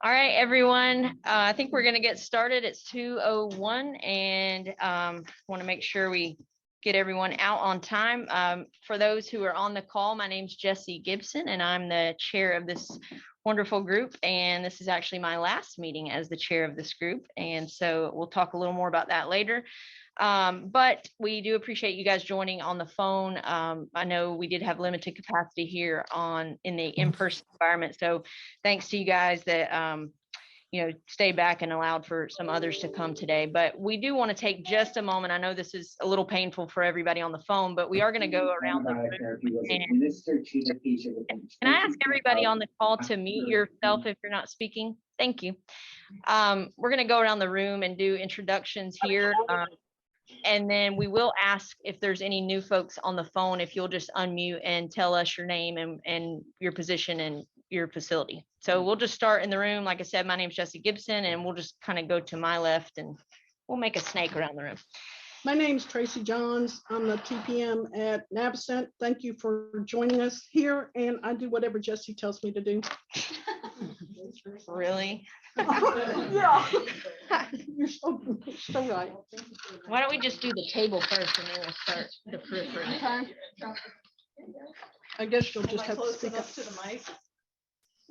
All right, everyone. I think we're going to get started. It's 2:01 and want to make sure we get everyone out on time. For those who are on the call, my name's Jessie Gibson and I'm the chair of this wonderful group. And this is actually my last meeting as the chair of this group. And so we'll talk a little more about that later. But we do appreciate you guys joining on the phone. I know we did have limited capacity here in the in-person environment. So thanks to you guys that, stayed back and allowed for some others to come today. But we do want to take just a moment. I know this is a little painful for everybody on the phone, but we are going to go around the room. Can I ask everybody on the call to mute yourself if you're not speaking? Thank you. We're going to go around the room and do introductions here. And then we will ask if there's any new folks on the phone, if you'll just unmute and tell us your name and your position and your facility. So we'll just start in the room. Like I said, my name is Jessie Gibson, and we'll just kind of go to my left and we'll make a snake around the room. My name's Tracy Johns. I'm the TPM at Navicent. Thank you for joining us here, and I do whatever Jessie tells me to do. Really? Yeah. You're so right. Why don't we just do the table first and then we'll start the periphery. Okay. I guess you'll just have to speak up to the mic.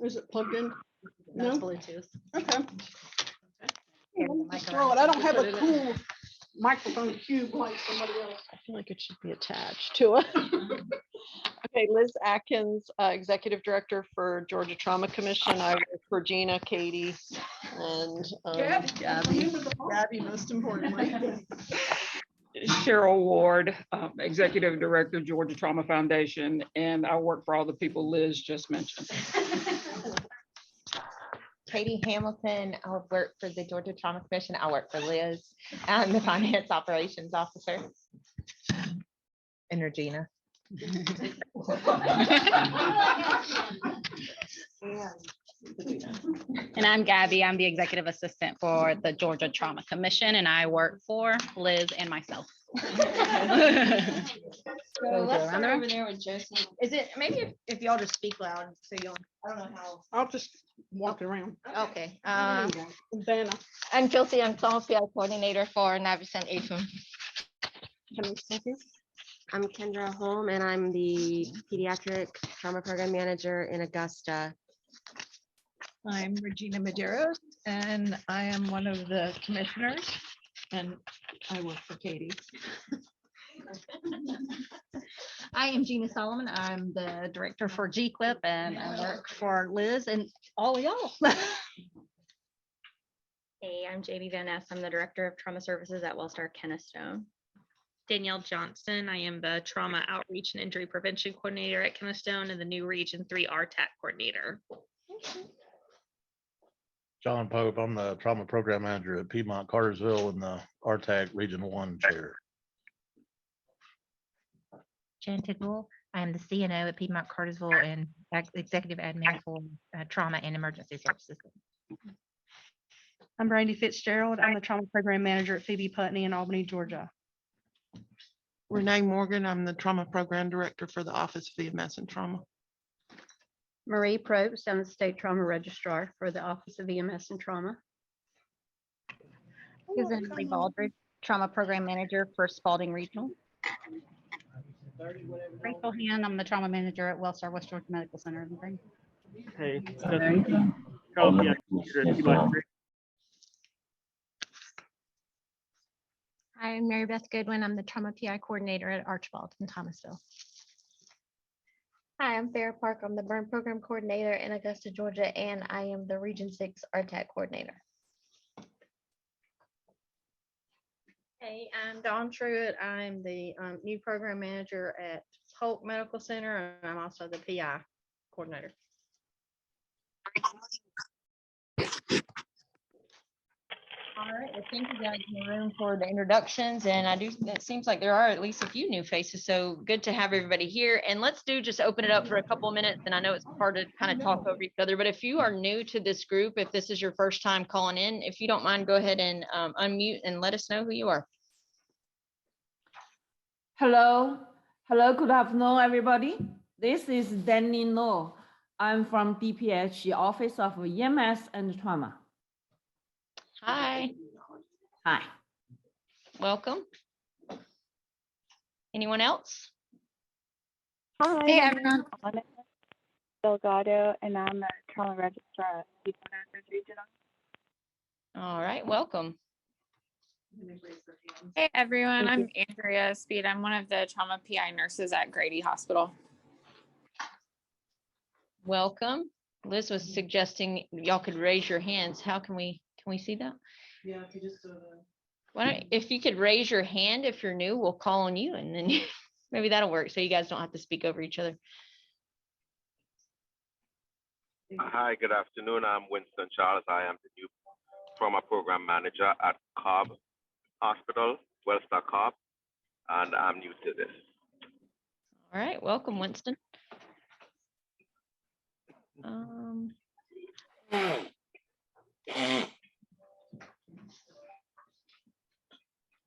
Is it plugged in? That's No? Bluetooth. Okay. Throw it. I don't have a cool microphone cube like somebody else. I feel like it should be attached to it. Okay, Liz Atkins, Executive Director for Georgia Trauma Commission. I work for Gina, Katie, and Gabby, most importantly. Cheryl Ward, Executive Director, Georgia Trauma Foundation, and I work for all the people Liz just mentioned. Katie Hamilton, I work for the Georgia Trauma Commission. I work for Liz. I'm the Finance Operations Officer. And Regina. And I'm Gabby. I'm the executive assistant for the Georgia Trauma Commission, and I work for Liz and myself. So let's start over there with Josie. Is it maybe if y'all just speak loud so y'all, I don't know how. I'll just walk around. Okay. Dana. I'm Chelsea. I'm Trauma PI Coordinator for Navicent AFM. I'm Kendra Holm, and I'm the Pediatric Trauma Program Manager in Augusta. I'm Regina Medeiros, and I am one of the commissioners, and I work for Katie. I am Gina Solomon. I'm the director for GQuip, and I work for Liz and all of y'all. Hey, I'm Jamie Van Ness. I'm the Director of Trauma Services at Wellstar Kennestone. Danielle Johnston. I am the Trauma Outreach and Injury Prevention Coordinator at Kennestone and the new Region 3 RTAC Coordinator. John Pope, I'm the Trauma Program Manager at Piedmont Cartersville and the RTAC Region 1 Chair. Jan Tidwell, I am the CNO at Piedmont Cartersville and Executive Admin for Trauma and Emergency Services. I'm Brandy Fitzgerald. I'm the Trauma Program Manager at Phoebe Putney in Albany, Georgia. Renee Morgan, I'm the Trauma Program Director for the Office of EMS and Trauma. Marie Probst, I'm the State Trauma Registrar for the Office of EMS and Trauma. Susan Lee Baldridge, Trauma Program Manager for Spalding Regional. Rachel Hand, I'm the Trauma Manager at Wellstar West Georgia Medical Center. Hey, Hi, I'm Mary Beth Goodwin. I'm the Trauma PI Coordinator at Archibald in Thomasville. Hi, I'm Farrah Park. I'm the Burn Program Coordinator in Augusta, Georgia, and I am the Region 6 RTAC Coordinator. Hey, I'm Dawn Truitt. I'm the new Program Manager at Holt Medical Center, and I'm also the PI Coordinator. All right, well, thank you guys in the room for the introductions, and it seems like there are at least a few new faces, so good to have everybody here. And let's just open it up for a couple of minutes, and I know it's hard to kind of talk over each other, but if you are new to this group, if this is your first time calling in, if you don't mind, go ahead and unmute and let us know who you are. Hello, good afternoon, everybody. This is Danny No. I'm from DPH, the Office of EMS and Trauma. Hi, Hi. welcome. Anyone else? Hi, Hey, my name everyone. is Anna Delgado, and I'm a trauma registrar at People Nurses Regional. All right, welcome. Hey everyone, Thank I'm Andrea Speed. I'm one of the trauma PI nurses at Grady Hospital. Welcome. Liz was suggesting y'all could raise your hands. How can we see that? Yeah, if you just, Why don't, if you could raise your hand if you're new, we'll call on you and then maybe that'll work. So you guys don't have to speak over each other. Hi, good afternoon. I'm Winston Charles. I am the new trauma program manager at Cobb Hospital, Wellstar Cobb, and I'm new to this. All right, welcome, Winston.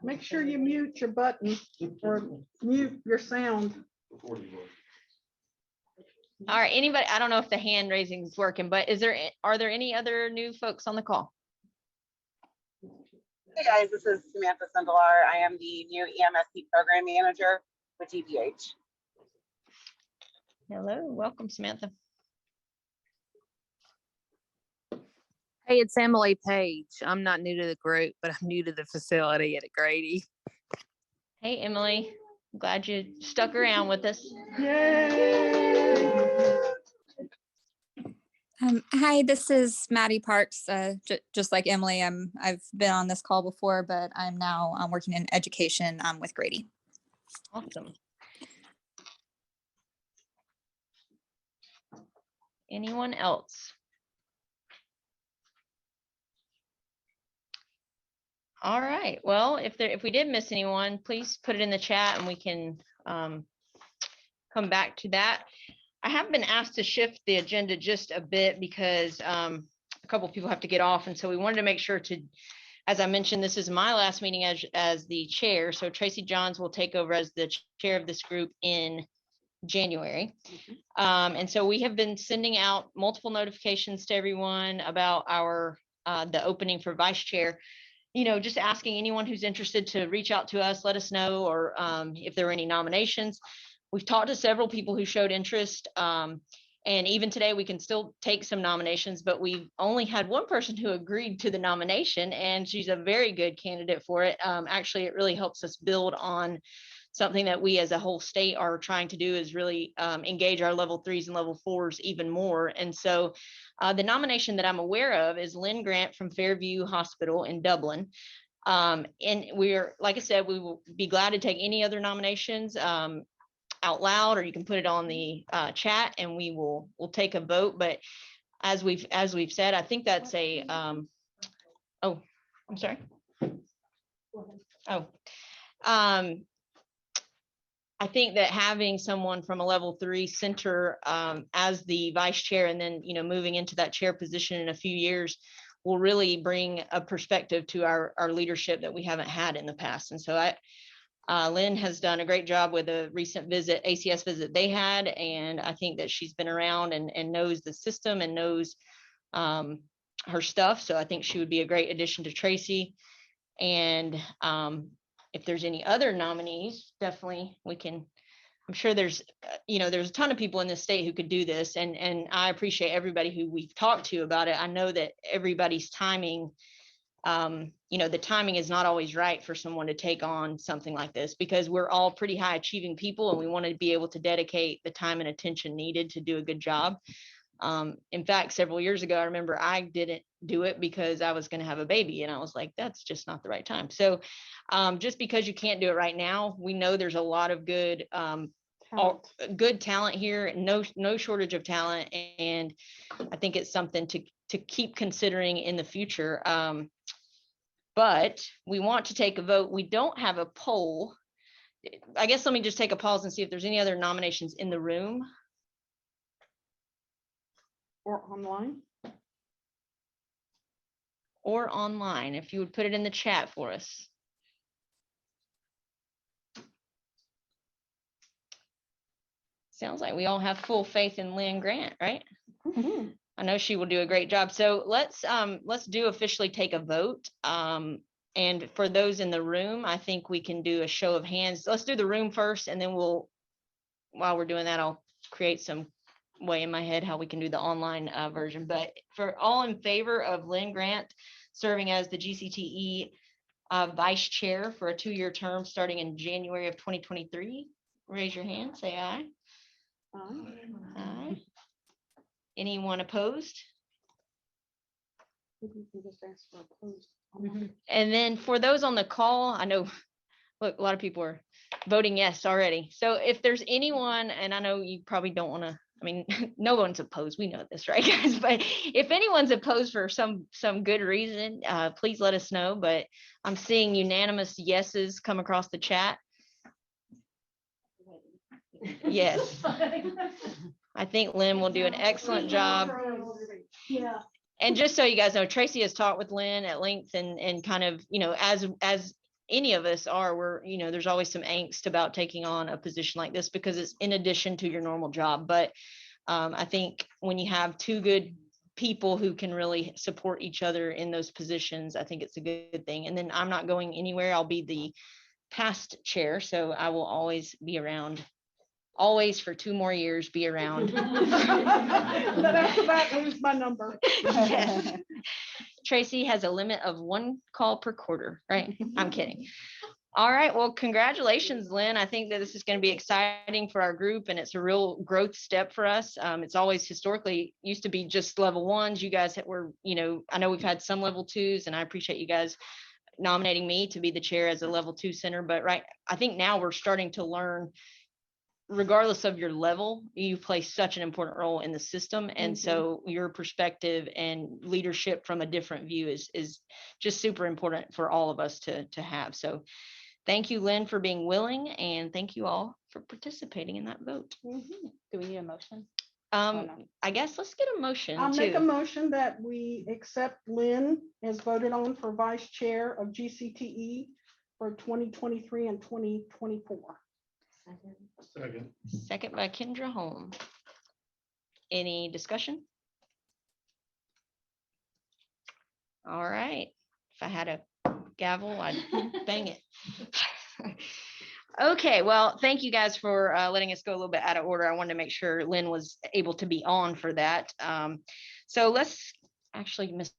Make sure you mute your button or mute your sound. All right, anybody, I don't know if the hand raising is working, but are there any other new folks on the call? Hey guys, this is Samantha Sundalar. I am the new EMSC program manager with DPH. Hello, welcome, Samantha. Hey, it's Emily Page. I'm not new to the group, but I'm new to the facility at Grady. Hey, Emily, I'm glad you stuck around with us. Hi, this is Maddie Parks. Just like Emily, I've been on this call before, but I'm now working in education with Grady. Awesome. Anyone else? All right. Well, if we did miss anyone, please put it in the chat and we can come back to that. I have been asked to shift the agenda just a bit because a couple of people have to get off. And so we wanted to make sure to, as I mentioned, this is my last meeting as the chair. So Tracy Johns will take over as the chair of this group in January. And so we have been sending out multiple notifications to everyone about our the opening for vice chair. Just asking anyone who's interested to reach out to us, let us know, or if there were any nominations. We've talked to several people who showed interest. And even today, we can still take some nominations, but we've only had one person who agreed to the nomination, and she's a very good candidate for it. Actually, it really helps us build on something that we as a whole state are trying to do, is really engage our level 3s and level 4s even more. And so the nomination that I'm aware of is Lynn Grant from Fairview Hospital in Dublin. And we're, like I said, we will be glad to take any other nominations out loud, or you can put it on the chat and we'll take a vote. But as we've said, I think that's a, oh, I'm sorry. Oh, I think that having someone from a level 3 center as the vice chair, and then, moving into that chair position in a few years, will really bring a perspective to our leadership that we haven't had in the past. And so Lynn has done a great job with a recent ACS visit they had. And I think that she's been around and knows the system and knows her stuff. So I think she would be a great addition to Tracy. And if there's any other nominees, definitely we can. I'm sure there's a ton of people in this state who could do this, and I appreciate everybody who we've talked to about it. I know that everybody's timing, the timing is not always right for someone to take on something like this, because we're all pretty high achieving people and we want to be able to dedicate the time and attention needed to do a good job. In fact, several years ago, I remember I didn't do it because I was going to have a baby, and I was like, that's just not the right time. So just because you can't do it right now, we know there's a lot of good talent here, no shortage of talent. And I think it's something to keep considering in the future. But we want to take a vote. We don't have a poll. I guess let me just take a pause and see if there's any other nominations in the room. Or online. Or online, if you would put it in the chat for us. Sounds like we all have full faith in Lynn Grant, right? I know she will do a great job. So let's do officially take a vote. And for those in the room, I think we can do a show of hands. Let's do the room first, and then while we're doing that, I'll create some way in my head how we can do the online version. But for all in favor of Lynn Grant serving as the GCTE Vice Chair for a 2-year term starting in January of 2023, raise your hand, say aye. Aye. Anyone opposed? And then for those on the call, I know, look, a lot of people are voting yes already. So if there's anyone, and I know you probably don't want to, I mean, no one's opposed. We know this, right, guys? But if anyone's opposed for some good reason, please let us know. But I'm seeing unanimous yeses come across the chat. Yes. I think Lynn will do an excellent job. Yeah. And just so you guys know, Tracy has talked with Lynn at length and kind of, you know, as any of us are, there's always some angst about taking on a position like this because it's in addition to your normal job. But I think when you have two good people who can really support each other in those positions, I think it's a good thing. And then I'm not going anywhere. I'll be the past chair, so I will always be around. Always for 2 more years, be around. But after that, lose my number. Yes. Tracy has a limit of 1 call per quarter, right? I'm kidding. All right. Well, congratulations, Lynn. I think that this is going to be exciting for our group, and it's a real growth step for us. It's always historically used to be just level 1s. You guys were, I know we've had some level 2s, and I appreciate you guys nominating me to be the chair as a level 2 center. But I think now we're starting to learn, regardless of your level, you play such an important role in the system. And so your perspective and leadership from a different view is just super important for all of us to have. So thank you, Lynn, for being willing, and thank you all for participating in that vote. Do we need a motion? I guess let's get a motion. I'll make a motion that we accept Lynn as voted on for Vice Chair of GCTE for 2023 and 2024. Second by Kendra Holm. Any discussion? All right. If I had a gavel, I'd bang it. Okay, well, thank you guys for letting us go a little bit out of order. I wanted to make sure Lynn was able to be on for that. So let's actually, Ms.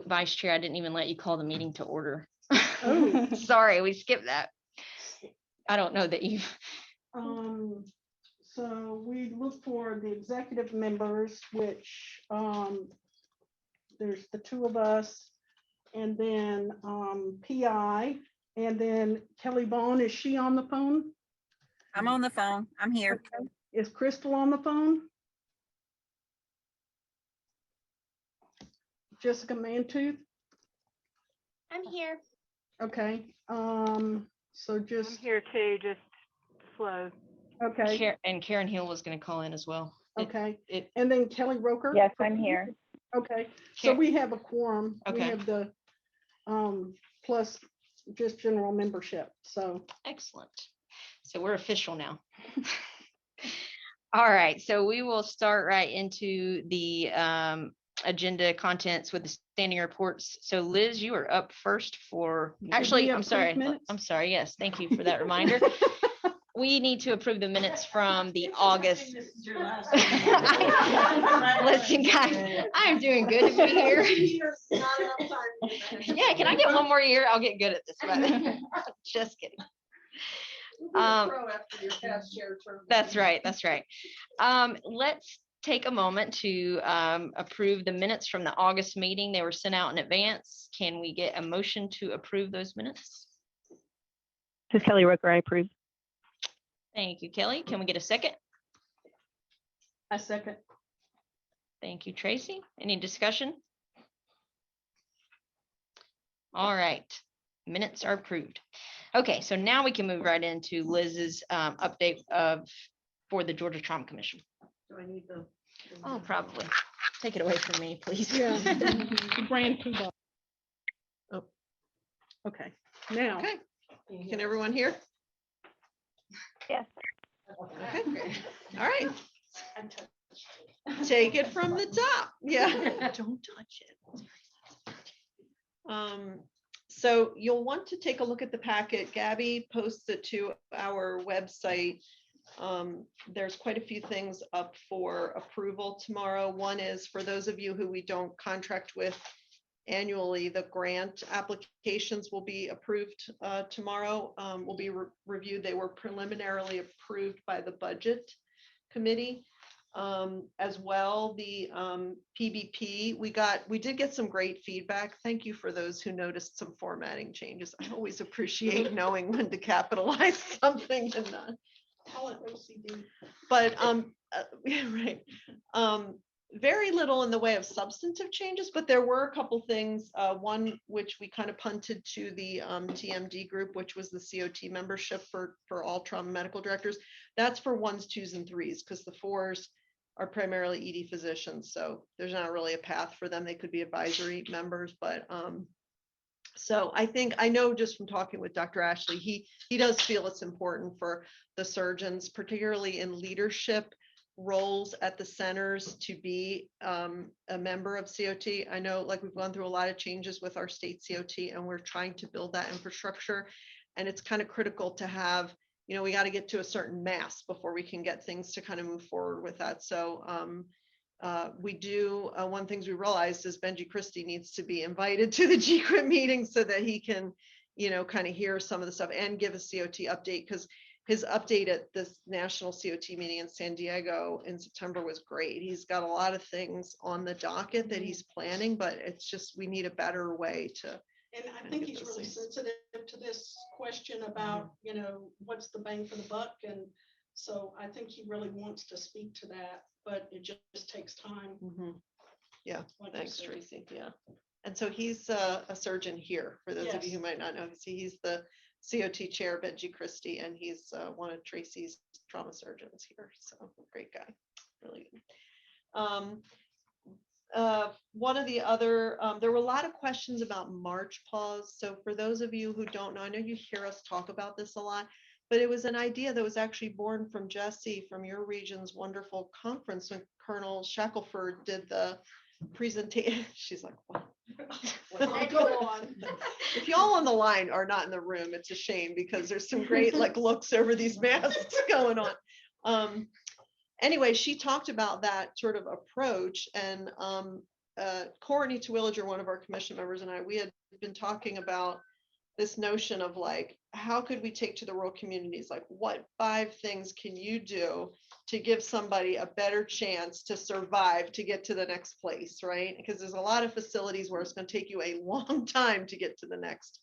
Vice Chair, I didn't even let you call the meeting to order. Oh. Sorry, we skipped that. I don't know that you. So we look for the executive members, which there's the 2 of us, and then PI, and then Kelly Vaughn. Is she on the phone? I'm on the phone. I'm here. Okay. Is Crystal on the phone? Jessica Mantooth? I'm here. Okay. So just. I'm here too, just slow. Okay. And Karen Hill was going to call in as well. Okay. And then Kelly Roker? Yes, I'm here. Okay. So we have a quorum. We Okay. have the plus just general membership. So Excellent. So we're official now. All right. So we will start right into the agenda contents with the standing reports. So Liz, you are up first for, actually, I'm sorry. I'm sorry. Yes. Thank you for that reminder. We need to approve the minutes from the August. Listen, guys, I'm doing good to be here. Yeah, can I get 1 more year? I'll get good at this. Just kidding. That's right. That's right. Let's take a moment to approve the minutes from the August meeting. They were sent out in advance. Can we get a motion to approve those minutes? This is Kelly Roker. I approve. Thank you, Kelly. Can we get a second? a second. Thank you, Tracy. Any discussion? All right, minutes are approved. Okay, so now we can move right into Liz's update for the Georgia Trauma Commission. Do I need the? Oh, probably. Take it away from me, please. Yeah. The brand Cuba. Oh. Okay, now. Okay, can everyone hear? Yes. Okay, all right. Take it from the top. Yeah, don't touch it. So you'll want to take a look at the packet. Gabby posts it to our website. There's quite a few things up for approval tomorrow. One is for those of you who we don't contract with annually, the grant applications will be approved tomorrow, will be reviewed. They were preliminarily approved by the budget committee. As well, the PBP, we did get some great feedback. Thank you for those who noticed some formatting changes. I always appreciate knowing when to capitalize something and not. Call it OCD. But right. Very little in the way of substantive changes, but there were a couple things. One which we kind of punted to the TMD group, which was the COT membership for all trauma medical directors. That's for 1s, 2s, and 3s, because the 4s are primarily ED physicians. So there's not really a path for them. They could be advisory members, but so I know just from talking with Dr. Ashley, he does feel it's important for the surgeons, particularly in leadership roles at the centers, to be a member of COT. I know, like, we've gone through a lot of changes with our state COT, and we're trying to build that infrastructure. And it's kind of critical to have, we got to get to a certain mass before we can get things to kind of move forward with that. So we do, one things we realized is Benji Christie needs to be invited to the GQuIP meeting so that he can, kind of hear some of the stuff and give a COT update, because his update at this national COT meeting in San Diego in September was great. He's got a lot of things on the docket that he's planning, but it's just, we need a better way to. And I think he's really sensitive to this question about, what's the bang for the buck? And so I think he really wants to speak to that, but it just takes time. Yeah, like you thanks, said. Tracy. Yeah. And so he's a surgeon here, for those of you who might not know. He's the COT chair, Benji Christie, and he's one of Tracy's trauma surgeons here. So great guy, really good. One of the other, there were a lot of questions about March pause. So for those of you who don't know, I know you hear us talk about this a lot, but it was an idea that was actually born from Jesse from your region's wonderful conference when Colonel Shackelford did the presentation. She's like, what? Go on. If y'all on the line are not in the room, it's a shame, because there's some great looks over these masks going on. Anyway, she talked about that sort of approach, and Courtney Terwilliger, one of our commission members, and we had been talking about this notion of how could we take to the rural communities, what 5 things can you do to give somebody a better chance to survive, to get to the next place, right? Because there's a lot of facilities where it's going to take you a long time to get to the next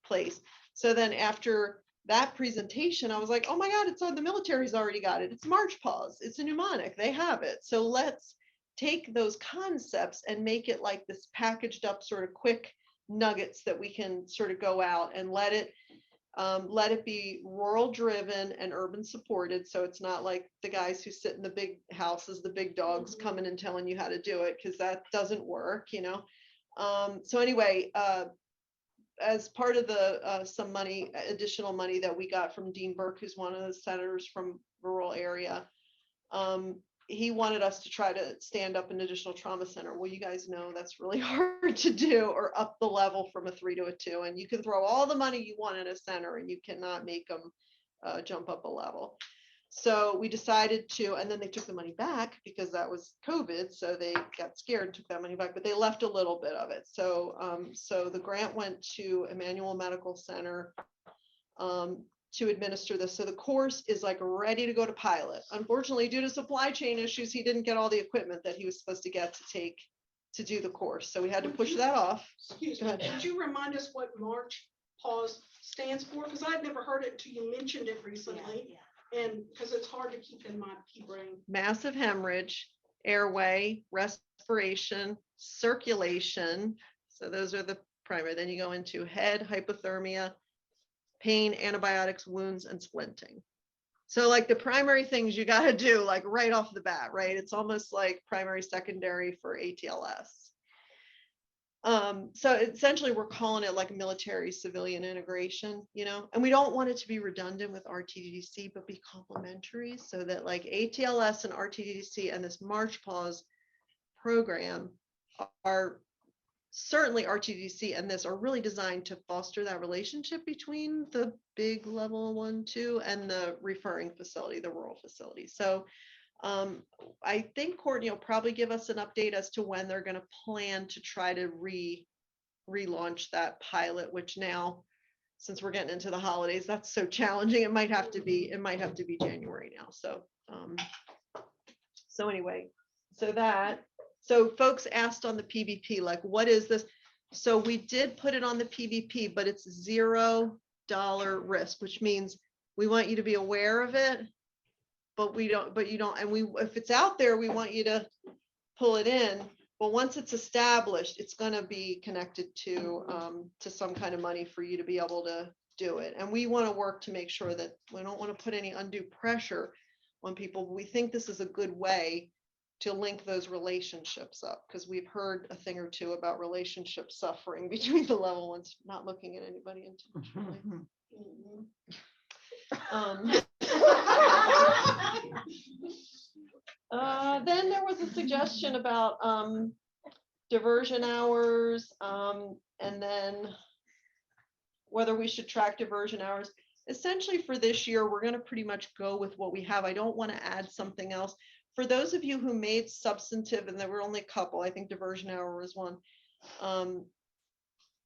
place. So then after that presentation, I was like, oh my God, the military's already got it. It's March pause. It's a mnemonic. They have it. So let's take those concepts and make it like this packaged up sort of quick nuggets that we can sort of go out and let it be rural driven and urban supported. So it's not like the guys who sit in the big houses, the big dogs coming and telling you how to do it, because that doesn't work, So anyway, as part of the some additional money that we got from Dean Burke, who's one of the senators from rural area, he wanted us to try to stand up an additional trauma center. Well, you guys know that's really hard to do, or up the level from a 3 to a 2. And you can throw all the money you want in a center and you cannot make them jump up a level. So we decided to, and then they took the money back because that was COVID. So they got scared and took that money back, but they left a little bit of it. So, so the grant went to Emmanuel Medical Center to administer this. So the course is ready to go to pilot. Unfortunately, due to supply chain issues, he didn't get all the equipment that he was supposed to get to do the course. So we had to push that off. Excuse me, could you remind us what March pause stands for? Because I've never heard it until you mentioned it recently. And because it's hard to keep in my pea brain. Massive hemorrhage, airway, respiration, circulation. So those are the primary. Then you go into head, hypothermia, pain, antibiotics, wounds, and splinting. So the primary things you got to do right off the bat, right? It's almost like primary, secondary for ATLS. So essentially we're calling it like military civilian integration, and we don't want it to be redundant with RTDC, but be complementary so that like ATLS and RTDC and this March Pause program are certainly RTDC and this are really designed to foster that relationship between the big level 1, 2 and the referring facility, the rural facility. So I think Courtney will probably give us an update as to when they're going to plan to try to relaunch that pilot, which now, since we're getting into the holidays, that's so challenging. It might have to be January now. So anyway, so folks asked on the PVP, like, what is this? So we did put it on the PVP, but it's $0 risk, which means we want you to be aware of it. But you don't, and if it's out there, we want you to pull it in. But once it's established, it's going to be connected to some kind of money for you to be able to do it. And we want to work to make sure that we don't want to put any undue pressure on people. We think this is a good way to link those relationships up, because we've heard a thing or two about relationship suffering between the level ones, not looking at anybody intentionally. Then there was a suggestion about diversion hours, and then whether we should track diversion hours. Essentially for this year, we're going to pretty much go with what we have. I don't want to add something else. For those of you who made substantive, and there were only a couple, I think diversion hour was one.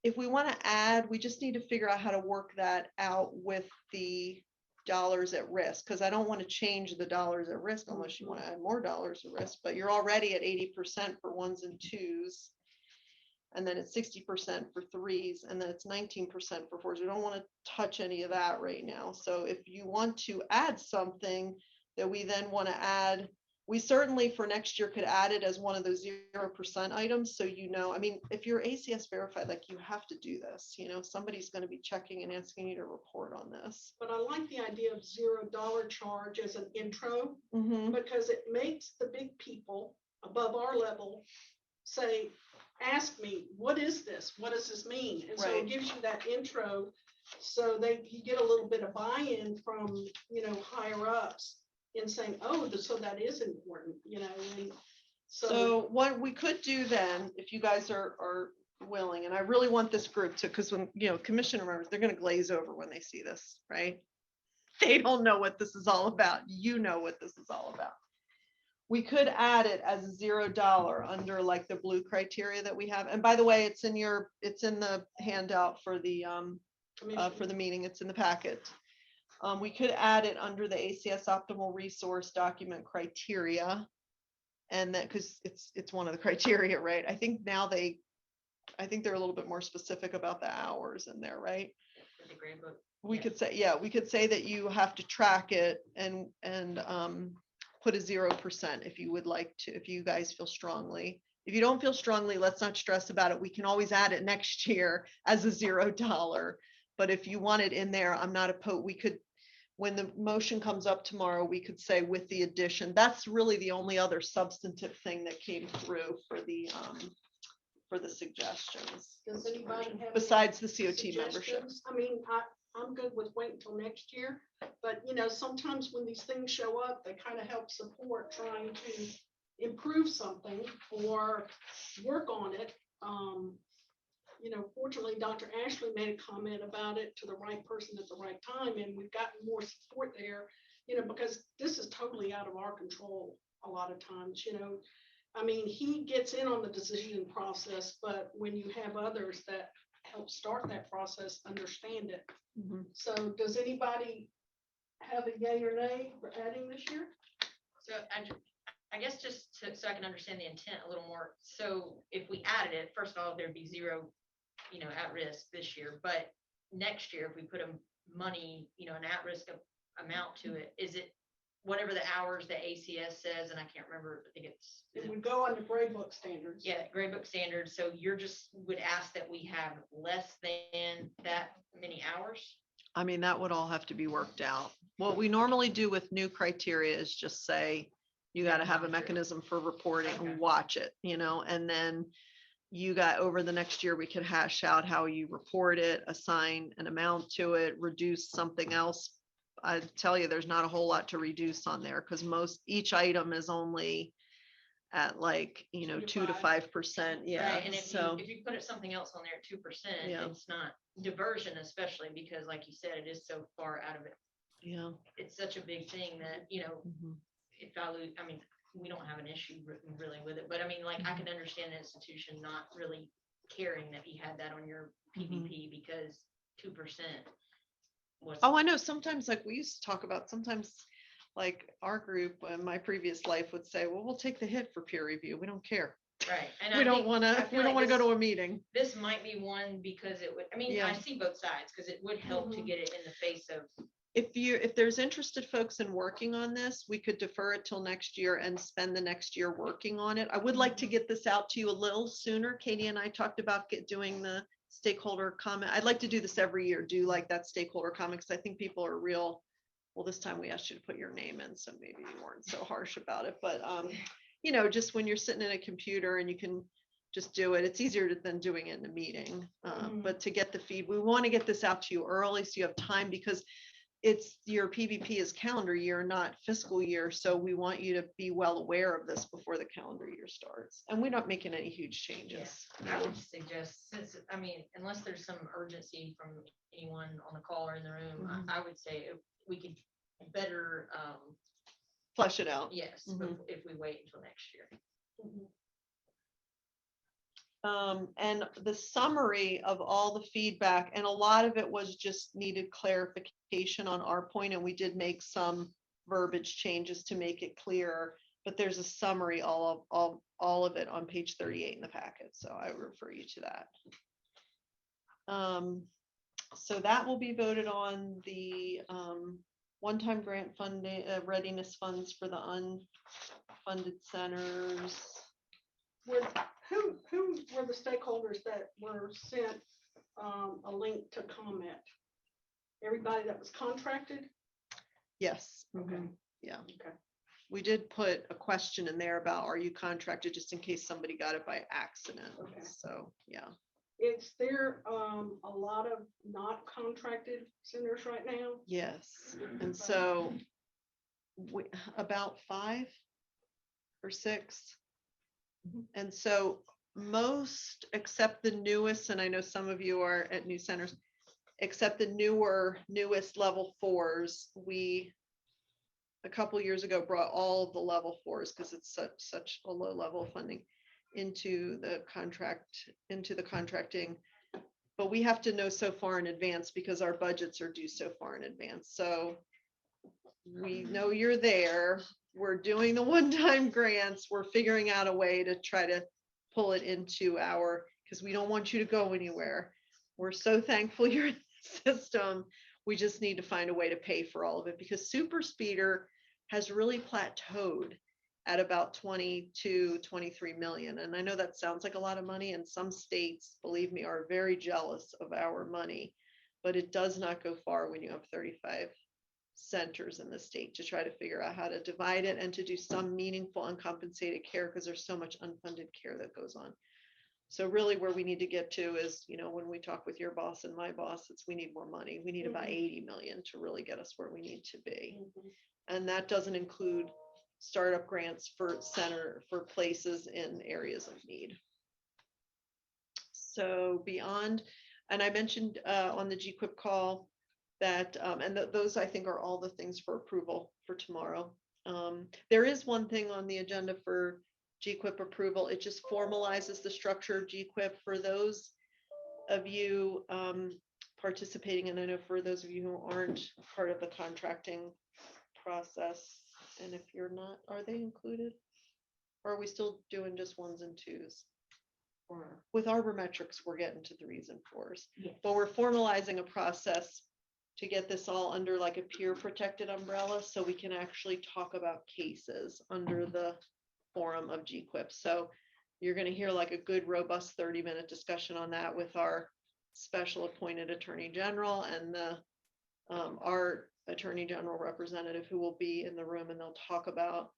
If we want to add, we just need to figure out how to work that out with the dollars at risk, because I don't want to change the dollars at risk unless you want to add more dollars at risk, but you're already at 80% for 1s and 2s, and then it's 60% for 3s, and then it's 19% for 4s. We don't want to touch any of that right now. So if you want to add something that we then want to add, we certainly for next year could add it as one of those 0% items. So, I mean, if you're ACS verified, like you have to do this, somebody's going to be checking and asking you to report on this. But I like the idea of $0 charge as an intro, because it makes the big people above our level say, ask me, what is this? What does this mean? And so it gives you that intro so that you get a little bit of buy-in from, higher ups in saying, oh, so that is important, and so what we could do then, if you guys are willing, and I really want this group to, because when, commission members, they're going to glaze over when they see this, right? They don't know what this is all about. You know what this is all about. We could add it as $0 under like the blue criteria that we have. And by the way, it's in the handout for the meeting. It's in the packet. We could add it under the ACS optimal resource document criteria, and that because it's one of the criteria, right? I think now they're a little bit more specific about the hours in there, right? The grade book. We could say that you have to track it and put a 0% if you would like to, if you guys feel strongly. If you don't feel strongly, let's not stress about it. We can always add it next year as a $0. But if you want it in there, I'm not opposed. We could, when the motion comes up tomorrow, we could say with the addition. That's really the only other substantive thing that came through for the suggestions. Does anybody have besides the COT membership? I mean, I'm good with waiting until next year, but sometimes when these things show up, they kind of help support trying to improve something or work on it. Fortunately, Dr. Ashley made a comment about it to the right person at the right time, and we've gotten more support there, because this is totally out of our control a lot of times, I mean, he gets in on the decision process, but when you have others that help start that process, understand it. So does anybody have a yay or nay for adding this year? So I guess just so I can understand the intent a little more. So if we added it, first of all, there'd be 0, at risk this year. But next year, if we put a money, an at-risk amount to it, is it whatever the hours the ACS says? And I can't remember. I think it would go under grade book standards. Yeah, grade book standards. So you're just would ask that we have less than that many hours. I mean, that would all have to be worked out. What we normally do with new criteria is just say, you got to have a mechanism for reporting and watch it, and then you got over the next year, we could hash out how you report it, assign an amount to it, reduce something else. I tell you, there's not a whole lot to reduce on there because each item is only at like, 2 to 5%. Yeah. Right, and if So, you put it something else on there at 2%, Yeah. it's not diversion, especially because like you said, it is so far out of it. yeah. It's such a big thing that, Mhm. if I lose, I mean, we don't have an issue really with it, but I mean, like, I can understand the institution not really caring that you had that on your PVP because 2% was. Oh, I know. Sometimes, like we used to talk about, sometimes like our group in my previous life would say, well, we'll take the hit for peer review. We don't care. Right. And We I don't think- want I to, feel we don't like want to go this- to a meeting. This might be one because it would, I mean, I Yeah. see both sides because it would help to get it in the face of. If there's interested folks in working on this, we could defer it till next year and spend the next year working on it. I would like to get this out to you a little sooner. Katie and I talked about doing the stakeholder comment. I'd like to do this every year, do like that stakeholder comment, because I think people are real. Well, this time we asked you to put your name in, so maybe you weren't so harsh about it, but just when you're sitting in a computer and you can just do it, it's easier than doing it in a meeting. But to get the feed, we want to get this out to you early so you have time, because it's your PVP is calendar year, not fiscal year. So we want you to be well aware of this before the calendar year starts. And we're not making any huge changes. I would suggest, since, I mean, unless there's some urgency from anyone on the call or in the room, I would say if we could better, Flesh it out. yes, if we wait until next year. And the summary of all the feedback, and a lot of it was just needed clarification on our point, and we did make some verbiage changes to make it clearer, but there's a summary, all of it on page 38 in the packet, so I refer you to that. So that will be voted on. The one-time grant funding, readiness funds for the unfunded centers. Who were the stakeholders that were sent a link to comment? Everybody that was contracted? Yes. Okay. Yeah. Okay. We did put a question in there about, are you contracted, just in case somebody got it by accident. Okay. So, yeah. Is there a lot of not contracted centers right now? Yes. And so about 5 or 6. And so most, except the newest, and I know some of you are at new centers, except the newest level 4s, we a couple years ago brought all of the level 4s, because it's such a low level of funding, into the contracting. But we have to know so far in advance because our budgets are due so far in advance. So we know you're there. We're doing the one-time grants. We're figuring out a way to try to pull it into because we don't want you to go anywhere. We're so thankful you're in the system. We just need to find a way to pay for all of it, because Super Speeder has really plateaued at about 22, 23 million. And I know that sounds like a lot of money, and some states, believe me, are very jealous of our money, but it does not go far when you have 35 centers in the state to try to figure out how to divide it and to do some meaningful uncompensated care, because there's so much unfunded care that goes on. So really where we need to get to is, when we talk with your boss and my boss, we need more money. We need about 80 million to really get us where we need to be. And that doesn't include startup grants for places in areas of need. So beyond, and I mentioned on the GQuip call that, those I think are all the things for approval for tomorrow. There is one thing on the agenda for GQuip approval. It just formalizes the structure of GQuip for those of you participating. And I know for those of you who aren't part of the contracting process, and if you're not, are they included? Or are we still doing just 1s and 2s? With Arbormetrics, we're getting to 3s and 4s. Yes. But we're formalizing a process to get this all under like a peer protected umbrella, so we can actually talk about cases under the forum of GQuip. So you're going to hear like a good, robust 30-minute discussion on that with our special appointed Attorney General and our Attorney General representative, who will be in the room, and they'll talk about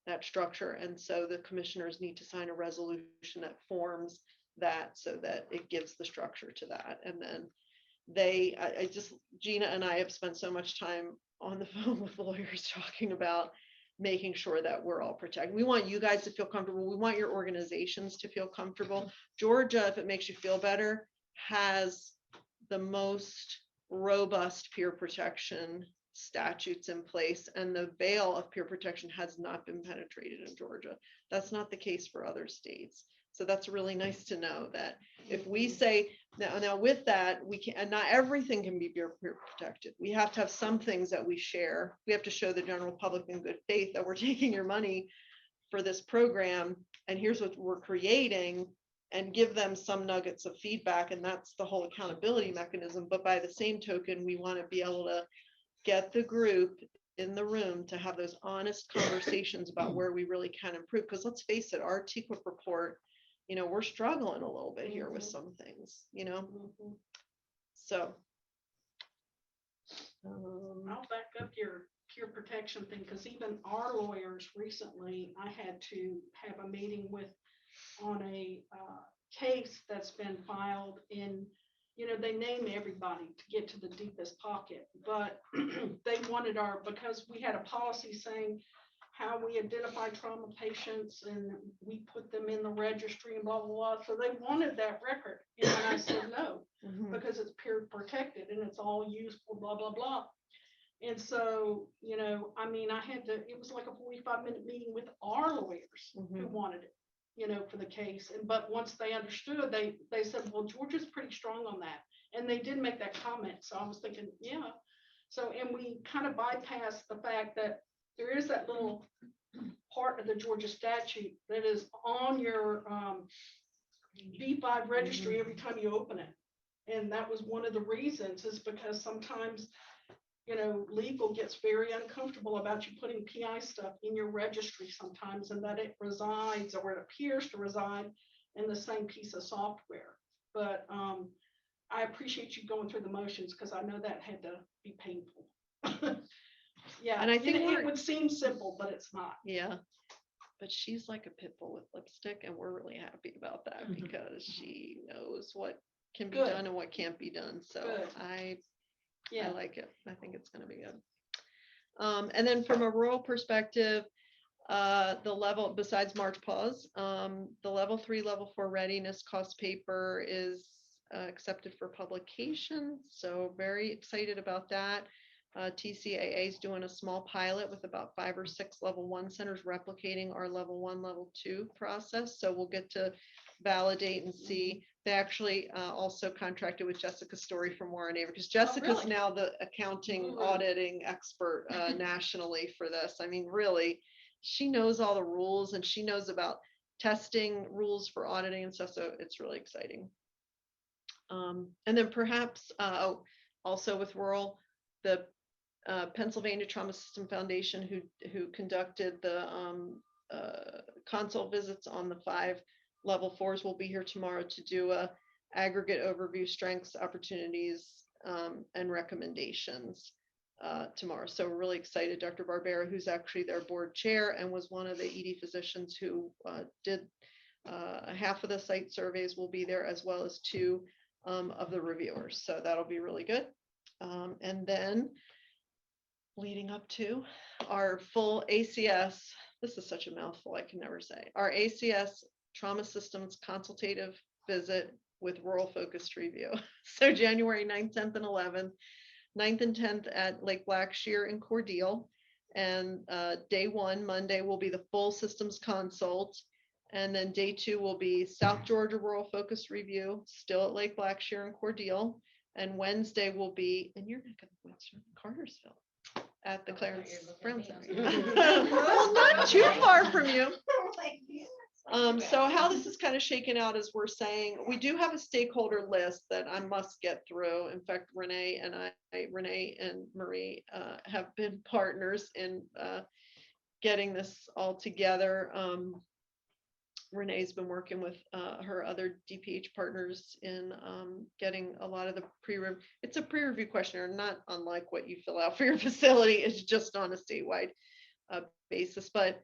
that structure. And so the commissioners need to sign a resolution that forms that so that it gives the structure to that. And then I just, Gina and I have spent so much time on the phone with lawyers talking about making sure that we're all protected. We want you guys to feel comfortable. We want your organizations to feel comfortable. Georgia, if it makes you feel better, has the most robust peer protection statutes in place, and the veil of peer protection has not been penetrated in Georgia. That's not the case for other states. So that's really nice to know that if we say now with that, we can, and not everything can be peer protected. We have to have some things that we share. We have to show the general public in good faith that we're taking your money for this program, and here's what we're creating, and give them some nuggets of feedback. And that's the whole accountability mechanism. But by the same token, we want to be able to get the group in the room to have those honest conversations about where we really can improve. Because let's face it, our TQIP report, we're struggling a little bit here with some things, So. I'll back up your peer protection thing, because even our lawyers recently, I had to have a meeting on a case that's been filed in, they name everybody to get to the deepest pocket, but they wanted because we had a policy saying how we identify trauma patients and we put them in the registry and blah, blah, blah. So they wanted that record. And I said, no, because it's peer protected and it's all used for blah, blah, blah. And so, it was like a 45-minute meeting with our lawyers who wanted it, for the case. But once they understood, they said, well, Georgia's pretty strong on that. And they did make that comment. So I was thinking, yeah. So, and we kind of bypassed the fact that there is that little part of the Georgia statute that is on your V5 registry every time you open it. And that was one of the reasons, is because sometimes, legal gets very uncomfortable about you putting PI stuff in your registry sometimes, and that it resides, or it appears to reside, in the same piece of software. But I appreciate you going through the motions, because I know that had to be painful. Yeah, and I think it would seem simple, but it's not. Yeah, but she's like a pit bull with lipstick, and we're really happy about that because she knows what can be done and what can't be done. So I like it. I think it's going to be good. And then from a rural perspective, the level, besides March pause, the level 3, level 4 readiness cost paper is accepted for publication. So very excited about that. TCAA is doing a small pilot with about 5 or 6 level 1 centers replicating our level 1, level 2 process. So we'll get to validate and see. They actually also contracted with Jessica Story from Warren Aver, because Jessica's now the accounting auditing expert nationally for this. I mean, really, she knows all the rules, and she knows about testing rules for auditing and stuff. So it's really exciting. And then perhaps also with rural, the Pennsylvania Trauma System Foundation, who conducted the consult visits on the 5 level 4s, will be here tomorrow to do a aggregate overview, strengths, opportunities, and recommendations tomorrow. So we're really excited. Dr. Barbera, who's actually their board chair and was one of the ED physicians who did half of the site surveys, will be there, as well as 2 of the reviewers. So that'll be really good. And then leading up to our full ACS, this is such a mouthful, I can never say, our ACS trauma systems consultative visit with rural focused review. So January 9th, 10th, and 11th, 9th and 10th at Lake Blackshear in Cordele. And day 1, Monday, will be the full systems consult. And then day 2 will be South Georgia rural focused review, still at Lake Blackshear in Cordele. And Wednesday will be, and you're not going to Western Cartersville, at the Clarence Brown Center. Well, not too far from you. So how this is kind of shaken out is we're saying we do have a stakeholder list that I must get through. In fact, Renee and Marie have been partners in getting this all together. Renee's been working with her other DPH partners in getting a lot of the it's a pre-review questionnaire, not unlike what you fill out for your facility. It's just on a statewide basis. But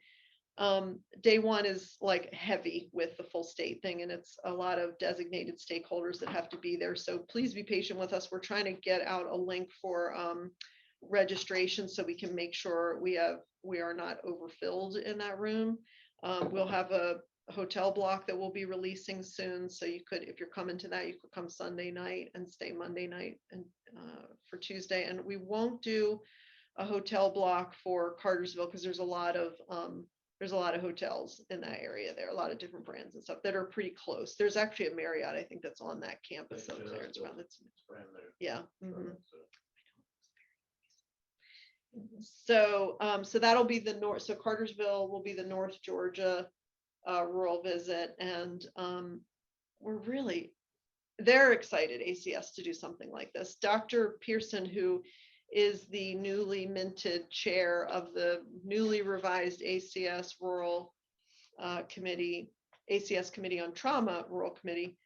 Day one is like heavy with the full state thing, and it's a lot of designated stakeholders that have to be there. So please be patient with us. We're trying to get out a link for registration so we can make sure we are not overfilled in that room. We'll have a hotel block that we'll be releasing soon. So you could, if you're coming to that, you could come Sunday night and stay Monday night and for Tuesday. And we won't do a hotel block for Cartersville because there's a lot of hotels in that area there, a lot of different brands and stuff that are pretty close. There's actually a Marriott, I think, that's on that campus up there. It's around, yeah. Mhm. So that'll be the north. So Cartersville will be the North Georgia rural visit, and they're excited, ACS, to do something like this. Dr. Pearson, who is the newly minted chair of the newly revised ACS rural committee, ACS Committee on Trauma Rural Committee.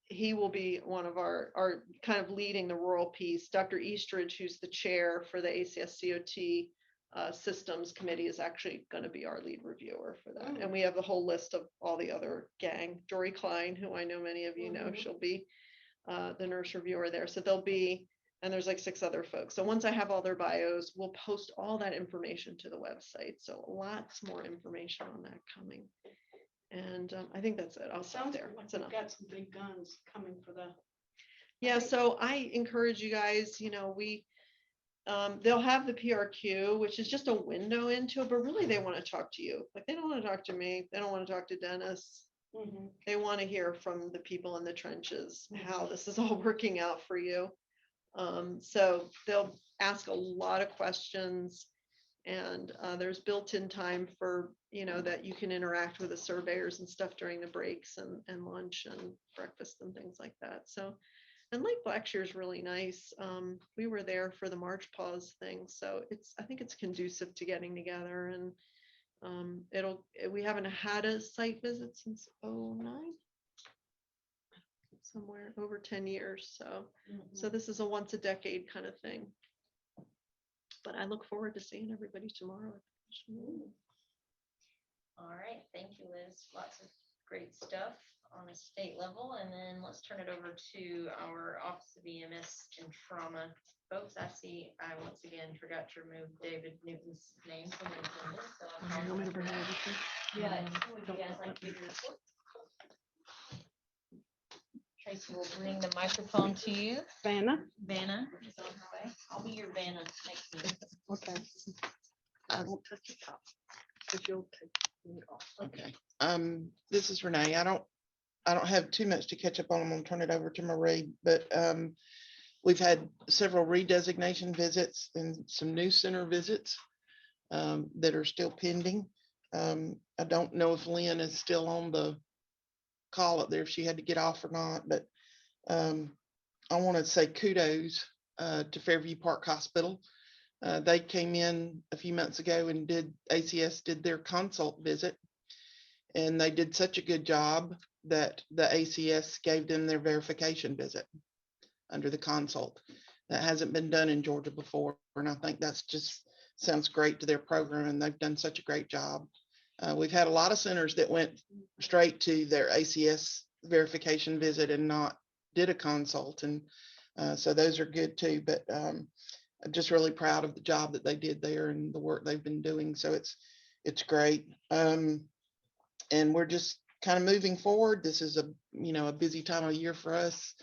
He will be one of our kind of leading the rural piece. Dr. Eastridge, who's the chair for the ACS COT systems committee, is actually going to be our lead reviewer for that. And we have the whole list of all the other gang. Dory Klein, who I know many of you know, she'll be the nurse reviewer there. So there'll be, and there's like 6 other folks. So once I have all their bios, we'll post all that information to the website. So lots more information on that coming. And I think that's it. I'll stop there. That's enough. Got some big guns coming for the. Yeah, so I encourage you guys, they'll have the PRQ, which is just a window into it, but really they want to talk to you. Like, they don't want to talk to me. They don't want to talk to Dennis. Mm-hmm. They want to hear from the people in the trenches, how this is all working out for you. So they'll ask a lot of questions, and there's built-in time for, that you can interact with the surveyors and stuff during the breaks and lunch and breakfast and things like that. So, and Lake Blackshear is really nice. We were there for the March Pause thing. So I think it's conducive to getting together, and we haven't had a site visit since 2009. Somewhere over 10 years. So this is a once a decade kind of thing. But I look forward to seeing everybody tomorrow. All right, thank you, Liz. Lots of great stuff on a state level. And then let's turn it over to our Office of EMS and Trauma folks. I see I once again forgot to remove David Newton's name from the agenda. So I'm going to bring it over to you. Yeah, would you guys like to give your report? Tracy will bring the microphone to you. Vanna is on her way. I'll be your Vanna next meeting. Okay. I won't touch the top because you'll take it off. Okay. This is Renee. I don't have too much to catch up on. I'm gonna turn it over to Marie, but we've had several redesignation visits and some new center visits that are still pending. I don't know if Lynn is still on the call up there, if she had to get off or not, but I want to say kudos to Fairview Park Hospital. They came in a few months ago and ACS did their consult visit, and they did such a good job that the ACS gave them their verification visit under the consult. That hasn't been done in Georgia before, and I think that's just sounds great to their program, and they've done such a great job. We've had a lot of centers that went straight to their ACS verification visit and not did a consult, and so those are good too. But I'm just really proud of the job that they did there and the work they've been doing. So it's great, and we're just kind of moving forward. This is a busy time of year for us,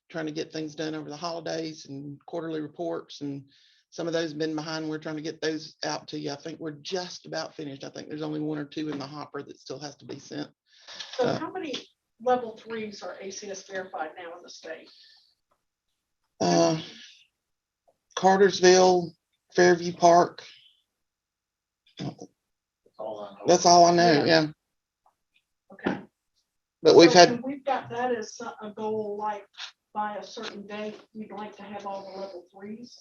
trying to get things done over the holidays and quarterly reports, and some of those have been behind. We're trying to get those out to you. I think we're just about finished. I think there's only 1 or 2 in the hopper that still has to be sent. So how many level 3s are ACS verified now in the state? Cartersville, Fairview Park. That's all I know. Yeah. Okay. But we've had. We've got that as a goal, like by a certain date, we'd like to have all the level 3s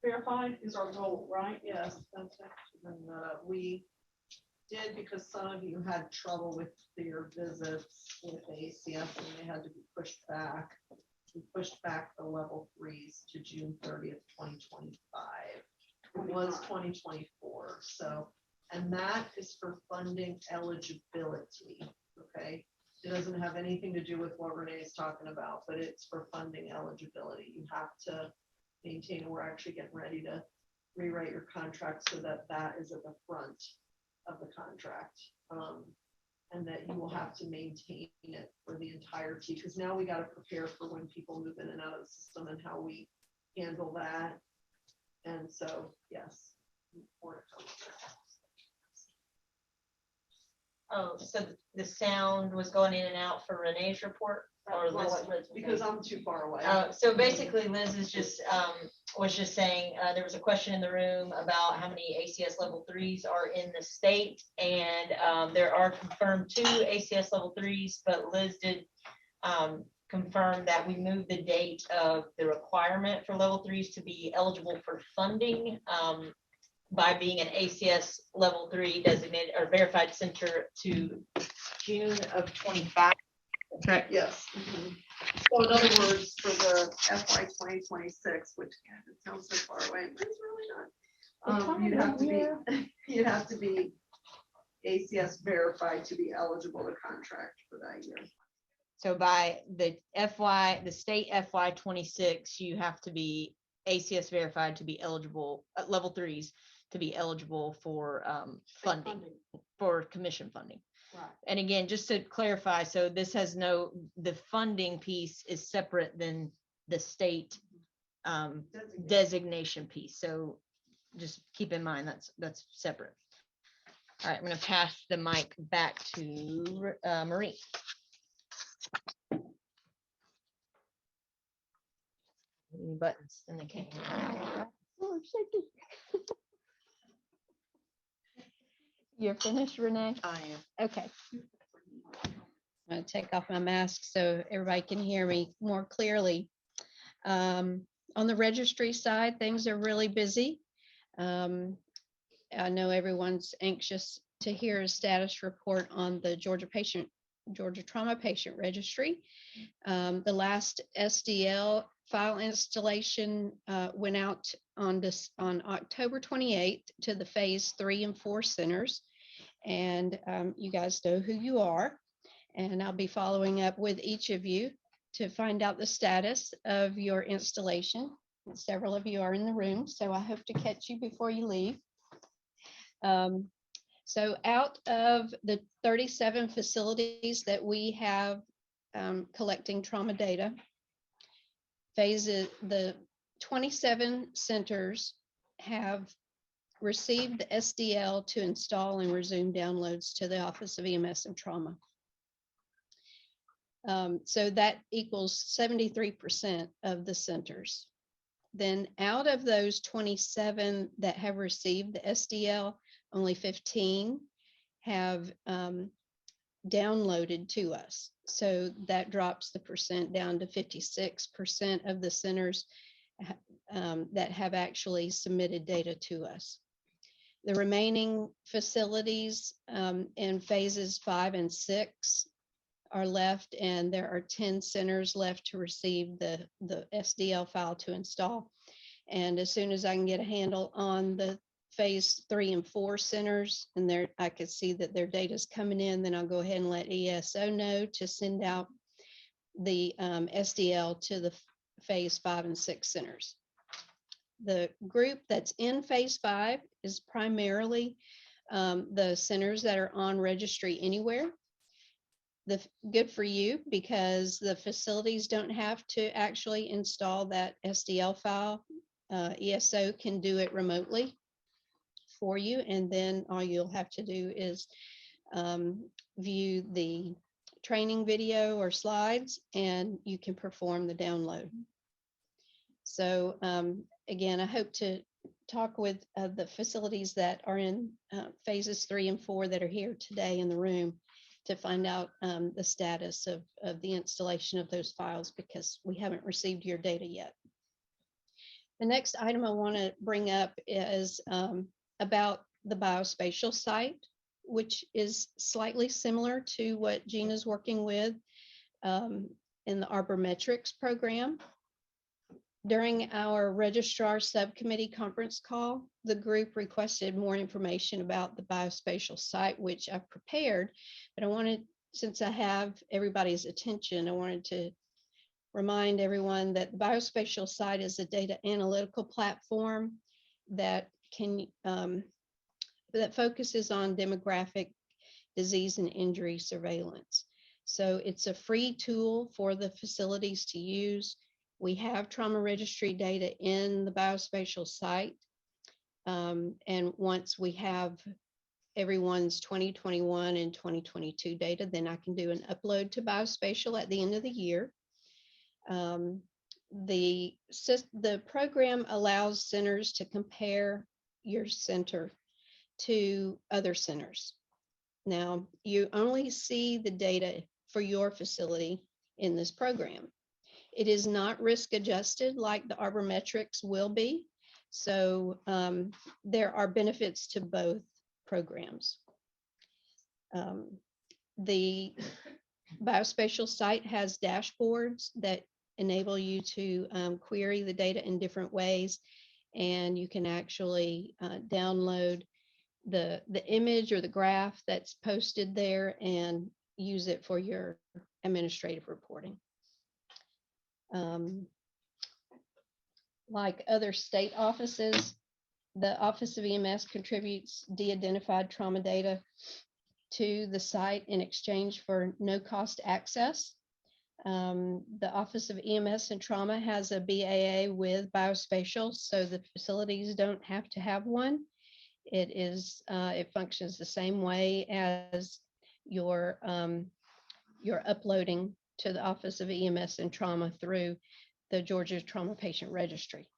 verified is our goal, right? Yes, that's actually we did, because some of you had trouble with your visits with ACS and they had to be pushed back. We pushed back the level 3s to June 30th, 2025. It was 2024. So, And that is for funding eligibility, okay? It doesn't have anything to do with what Renee is talking about, but it's for funding eligibility. You have to maintain, and we're actually getting ready to rewrite your contract so that that is at the front of the contract. And that you will have to maintain it for the entirety, because now we got to prepare for when people move in and out of the system and how we handle that. And so, yes. more to come. Oh, so the sound was going in and out for Renee's report? Or Liz? Because I'm too far away. So basically Liz is just, was just saying, there was a question in the room about how many ACS level 3s are in the state. And there are confirmed 2 ACS level 3s, but Liz did confirm that we moved the date of the requirement for level 3s to be eligible for funding by being an ACS level 3 designated or verified center to June of 25. Correct. Yes. So in other words, for the FY 2026, which again, it sounds so far away, but it's really not. You'd have to be ACS verified to be eligible to contract for that year. So by the state FY 26, you have to be ACS verified to be eligible, level 3s to be eligible for funding, for commission funding. Right. And again, just to clarify, so this has the funding piece is separate than the state designation piece. So just keep in mind that's separate. All right, I'm going to pass the mic back to Marie. Buttons in the camera. Oh, shaky. You're finished, Renee? I am. Okay. I'm gonna take off my mask so everybody can hear me more clearly. On the registry side, things are really busy. I know everyone's anxious to hear a status report on the Georgia Trauma Patient Registry. The last SDL file installation went out on October 28th to the phase 3 and 4 centers. And you guys know who you are. And I'll be following up with each of you to find out the status of your installation. And several of you are in the room, so I hope to catch you before you leave. So out of the 37 facilities that we have collecting trauma data, the 27 centers have received the SDL to install and resume downloads to the Office of EMS and Trauma. So that equals 73% of the centers. Then out of those 27 that have received the SDL, only 15 have downloaded to us. So that drops the percent down to 56% of the centers that have actually submitted data to us. The remaining facilities in phases 5 and 6 are left, and there are 10 centers left to receive the SDL file to install. And as soon as I can get a handle on the phase 3 and 4 centers, and I could see that their data is coming in, then I'll go ahead and let ESO know to send out the SDL to the phase 5 and 6 centers. The group that's in phase 5 is primarily the centers that are on Registry Anywhere. Good for you, because the facilities don't have to actually install that SDL file. ESO can do it remotely for you, and then all you'll have to do is view the training video or slides, and you can perform the download. So again, I hope to talk with the facilities that are in phases 3 and 4 that are here today in the room to find out the status of the installation of those files, because we haven't received your data yet. The next item I want to bring up is about the biospatial site, which is slightly similar to what Gina's working with in the Arbor Metrics program. During our registrar subcommittee conference call, the group requested more information about the biospatial site, which I've prepared, but I wanted, since I have everybody's attention, I wanted to remind everyone that the biospatial site is a data analytical platform that can that focuses on demographic, disease, and injury surveillance. So it's a free tool for the facilities to use. We have trauma registry data in the biospatial site. And once we have everyone's 2021 and 2022 data, then I can do an upload to biospatial at the end of the year. The program allows centers to compare your center to other centers. Now, you only see the data for your facility in this program. It is not risk adjusted like the Arbormetrics will be. So there are benefits to both programs. The biospatial site has dashboards that enable you to query the data in different ways, and you can actually download the image or the graph that's posted there and use it for your administrative reporting. Like other state offices, the Office of EMS contributes de-identified trauma data to the site in exchange for no-cost access. The Office of EMS and Trauma has a BAA with Biospatial, so the facilities don't have to have one. It functions the same way as your uploading to the Office of EMS and Trauma through the Georgia Trauma Patient Registry.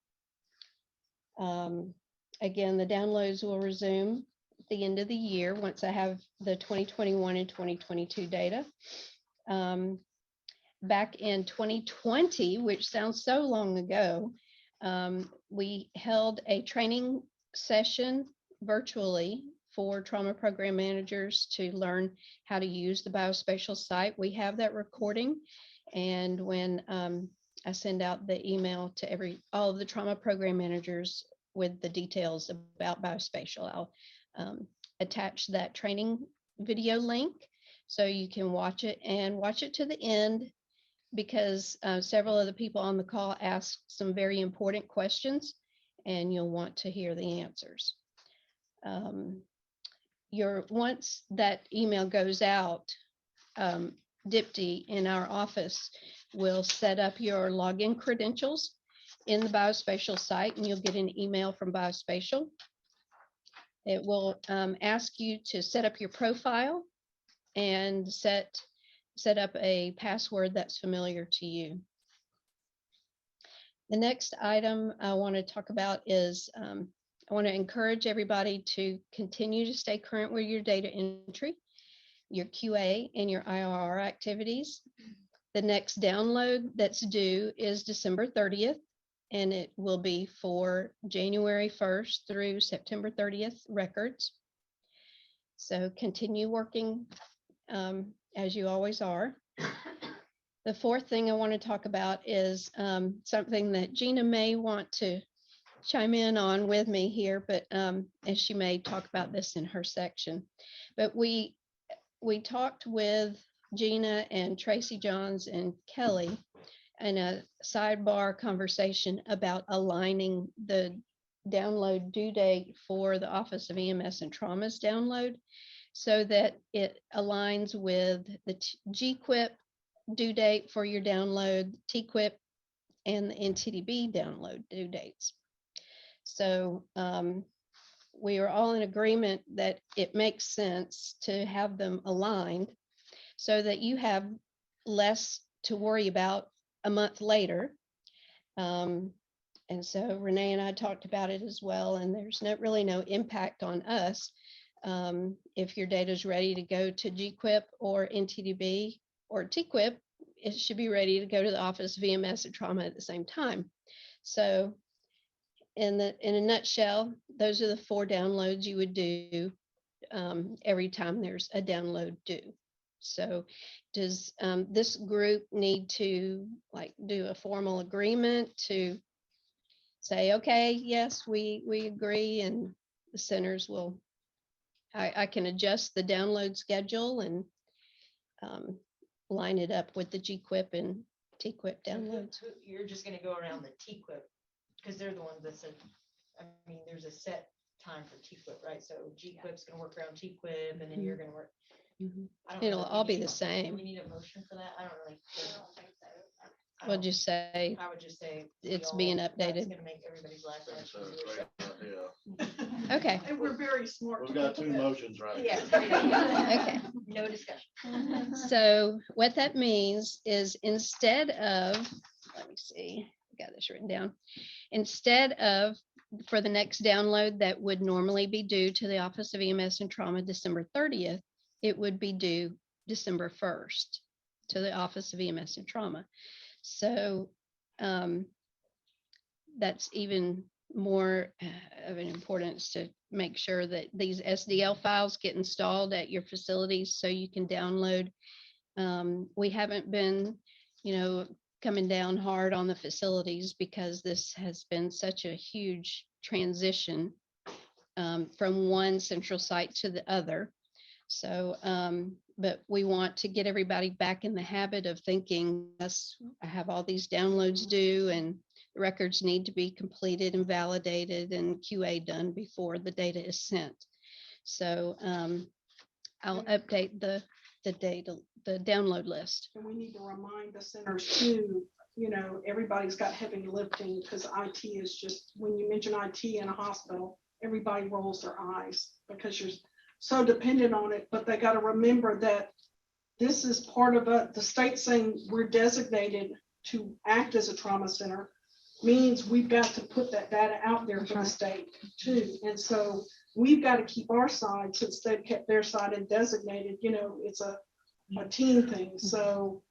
Again, the downloads will resume at the end of the year once I have the 2021 and 2022 data. Back in 2020, which sounds so long ago, we held a training session virtually for trauma program managers to learn how to use the biospatial site. We have that recording, and when I send out the email to all of the trauma program managers with the details about biospatial, I'll attach that training video link so you can watch it, and watch it to the end, because several of the people on the call asked some very important questions and you'll want to hear the answers. Once that email goes out, Dipti in our office will set up your login credentials in the biospatial site, and you'll get an email from Biospatial. It will ask you to set up your profile and set up a password that's familiar to you. The next item I want to talk about is I want to encourage everybody to continue to stay current with your data entry, your QA, and your IRR activities. The next download that's due is December 30th, and it will be for January 1st through September 30th records. So continue working as you always are. The fourth thing I want to talk about is something that Gina may want to chime in on with me here, but and she may talk about this in her section. But we talked with Gina and Tracy Johns and Kelly in a sidebar conversation about aligning the download due date for the Office of EMS and Trauma's download so that it aligns with the GQIP due date for your download, TQIP, and the NTDB download due dates. So we are all in agreement that it makes sense to have them aligned so that you have less to worry about a month later. And so Renee and I talked about it as well, and there's really no impact on us. If your data is ready to go to GQIP or NTDB or TQIP, it should be ready to go to the Office of EMS and Trauma at the same time. So in a nutshell, those are the 4 downloads you would do every time there's a download due. So does this group need to do a formal agreement to say, okay, yes, we agree, and the centers will, I can adjust the download schedule and line it up with the GQuip and TQuip downloads. You're just gonna go around the T-Quip, because they're the ones that said, I mean, there's a set time for T-Quip, right? So G-Quip's gonna work around T-Quip, and then you're gonna work. I don't know It'll if we all be need the Do same. we need a motion for that? I don't really. I We'll don't- just say I would just say. we it's all- being That's updated. gonna make everybody's life much easier. Okay. And we're very smart. We've got two motions right Yeah. Okay. No discussion. So what that means is instead of, let me see, I got this written down. Instead of, for the next download that would normally be due to the Office of EMS and Trauma December 30th, it would be due December 1st to the Office of EMS and Trauma. So that's even more of an importance to make sure that these SDL files get installed at your facilities so you can download. We haven't been, coming down hard on the facilities because this has been such a huge transition from one central site to the other. So, but we want to get everybody back in the habit of thinking, yes, I have all these downloads due and records need to be completed and validated and QA done before the data is sent. So I'll update the data, the download list. And we need to remind the centers too, everybody's got heavy lifting because IT is just, when you mention IT in a hospital, everybody rolls their eyes because you're so dependent on it. But they got to remember that this is part of the state saying we're designated to act as a trauma center means we've got to put that data out there for the state too. And so we've got to keep our side since they've kept their side and designated, it's a team thing. So,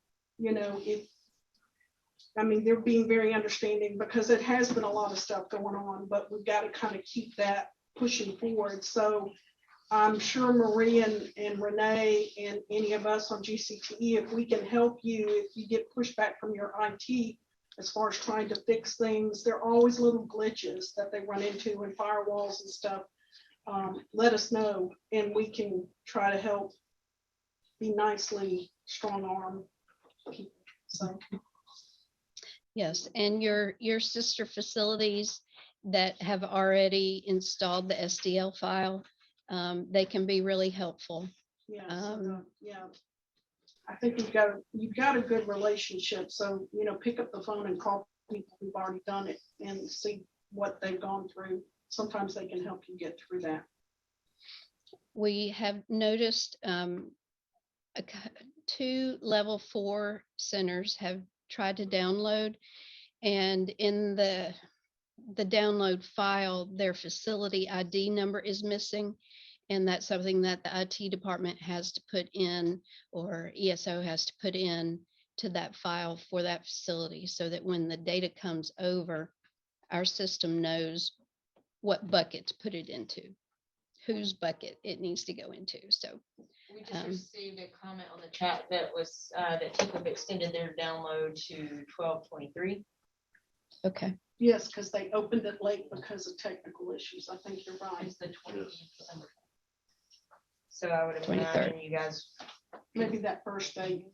they're being very understanding because it has been a lot of stuff going on, but we've got to kind of keep that pushing forward. So I'm sure Marie and Renee and any of us on GCTE, if we can help you, if you get pushback from your IT, as far as trying to fix things, there are always little glitches that they run into in firewalls and stuff. Let us know and we can try to help be nicely strong arm people. So. Yes, and your sister facilities that have already installed the SDL file, they can be really helpful. Yeah, yeah. I think you've got a good relationship. So, pick up the phone and call people who've already done it and see what they've gone through. Sometimes they can help you get through that. We have noticed 2 level 4 centers have tried to download, and in the download file, their facility ID number is missing. And that's something that the IT department has to put in, or ESO has to put in to that file for that facility so that when the data comes over, our system knows what bucket to put it into, whose bucket it needs to go into. So we just received a comment on the chat that was that TQuip extended their download to 12/23. Okay. Yes, because they opened it late because of technical issues. I think you're right. It's the 20th of December. So I would imagine you guys. Maybe that first day,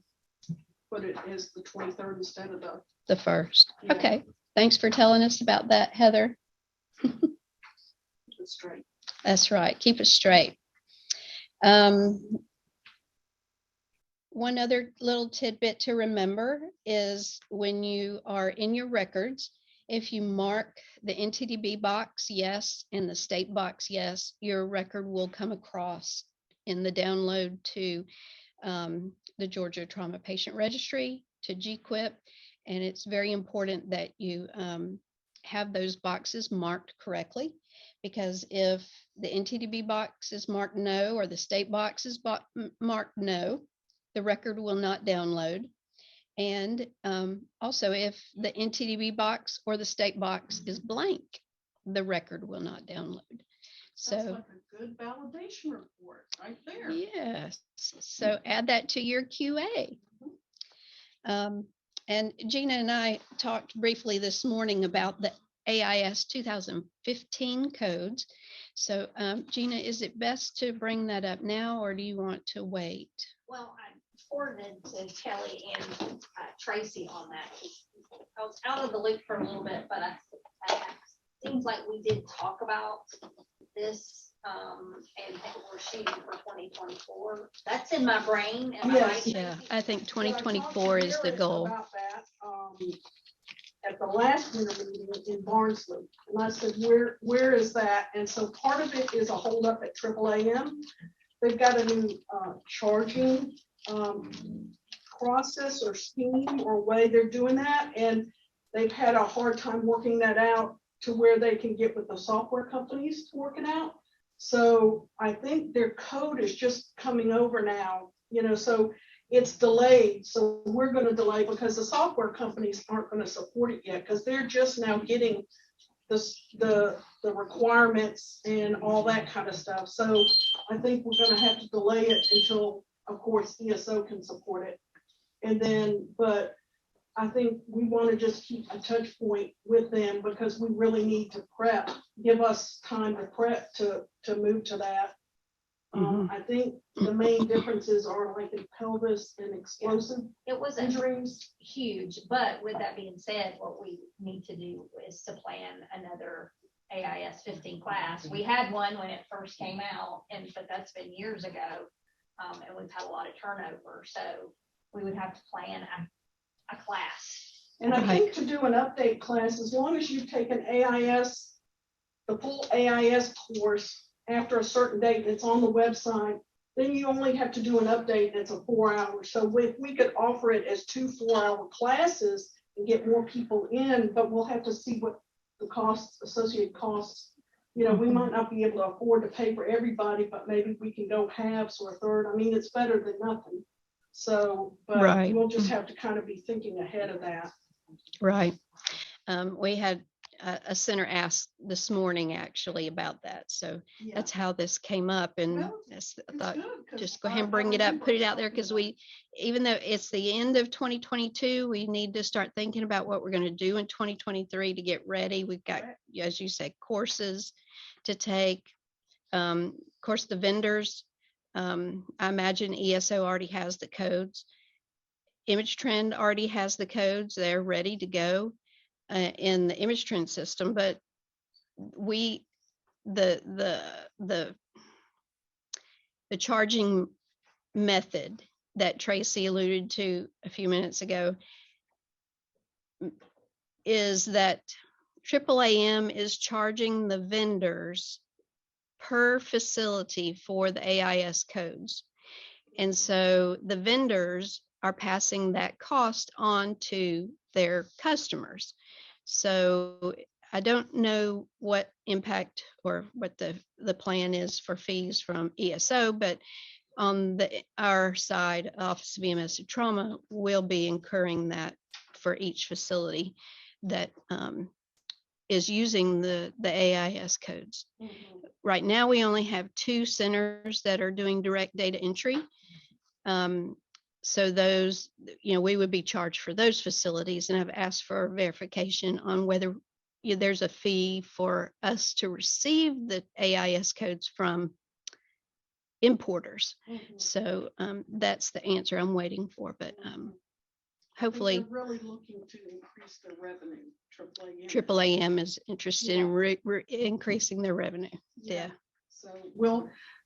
put it as the 23rd instead of the 1st. Yeah. Okay. Thanks for telling us about that, Heather. straight. That's right. Keep it straight. One other little tidbit to remember is when you are in your records, if you mark the NTDB box yes and the state box yes, your record will come across in the download to the Georgia Trauma Patient Registry, to GQuip, and it's very important that you have those boxes marked correctly, because if the NTDB box is marked no or the state box is marked no, the record will not download. And also if the NTDB box or the state box is blank, the record will not download. That's So like a good validation report right there. yes, so add that to your QA. And Gina and I talked briefly this morning about the AIS 2015 codes. So Gina, is it best to bring that up now, or do you want to wait? Well, I forwarded to Kelly and Tracy on that. I was out of the loop for a little bit, but seems like we did talk about this, and we're shooting for 2024. That's in my brain. Am I right, Yeah, Tracy? I think 2024 is the goal. About that, at the last winter meeting in Barnsley, and I said, where is that? And so part of it is a holdup at AAAM. They've got a new charging process or scheme or way they're doing that, and they've had a hard time working that out to where they can get with the software companies to work it out. So I think their code is just coming over now, so it's delayed. So we're going to delay because the software companies aren't going to support it yet, because they're just now getting the requirements and all that kind of stuff. So I think we're going to have to delay it until, of course, ESO can support it. And then, but I think we want to just keep a touch point with them, because we really need to prep, give us time to prep to move to that. I think the main differences are like in pelvis and explosive It wasn't injuries. huge, but with that being said, what we need to do is to plan another AIS 15 class. We had one when it first came out, but that's been years ago, and we've had a lot of turnover. So we would have to plan a class. And I think to do an update class, as long as you've taken AIS, the full AIS course after a certain date that's on the website, then you only have to do an update that's a 4 hour. So if we could offer it as 2 4-hour classes and get more people in, but we'll have to see what the associated costs. We might not be able to afford to pay for everybody, but maybe we can go halves or a third. I mean, it's better than nothing. So, but Right. we'll just have to kind of be thinking ahead of that. Right. We had a center asked this morning actually about that. So that's how this came up. And I thought, just go ahead and bring it up, put it out there, because even though it's the end of 2022, we need to start thinking about what we're going to do in 2023 to get ready. We've got, as you said, courses to take. Of course, the vendors, I imagine ESO already has the codes. Image Trend already has the codes. They're ready to go in the Image Trend system, but the charging method that Tracy alluded to a few minutes ago is that AAAM is charging the vendors per facility for the AIS codes. And so the vendors are passing that cost on to their customers. So I don't know what impact or what the plan is for fees from ESO, but on our side, Office of EMS and Trauma will be incurring that for each facility that is using the AIS codes. Right now, we only have 2 centers that are doing direct data entry. So those, we would be charged for those facilities, and I've asked for verification on whether there's a fee for us to receive the AIS codes from importers. So that's the answer I'm waiting for, but hopefully They're really looking to increase their revenue. AAAM is interested in increasing their revenue. Yeah. So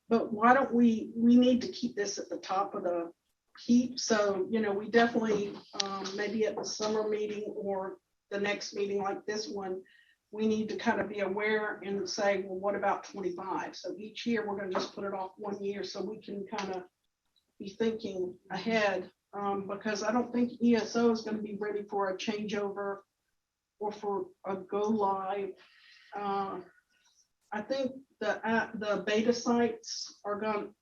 but why don't we need to keep this at the top of the heap. So, we definitely, maybe at the summer meeting or the next meeting like this one, we need to kind of be aware and say, well, what about 25? So each year we're going to just put it off 1 year so we can kind of be thinking ahead, because I don't think ESO is going to be ready for a changeover or for a go live. I think the beta sites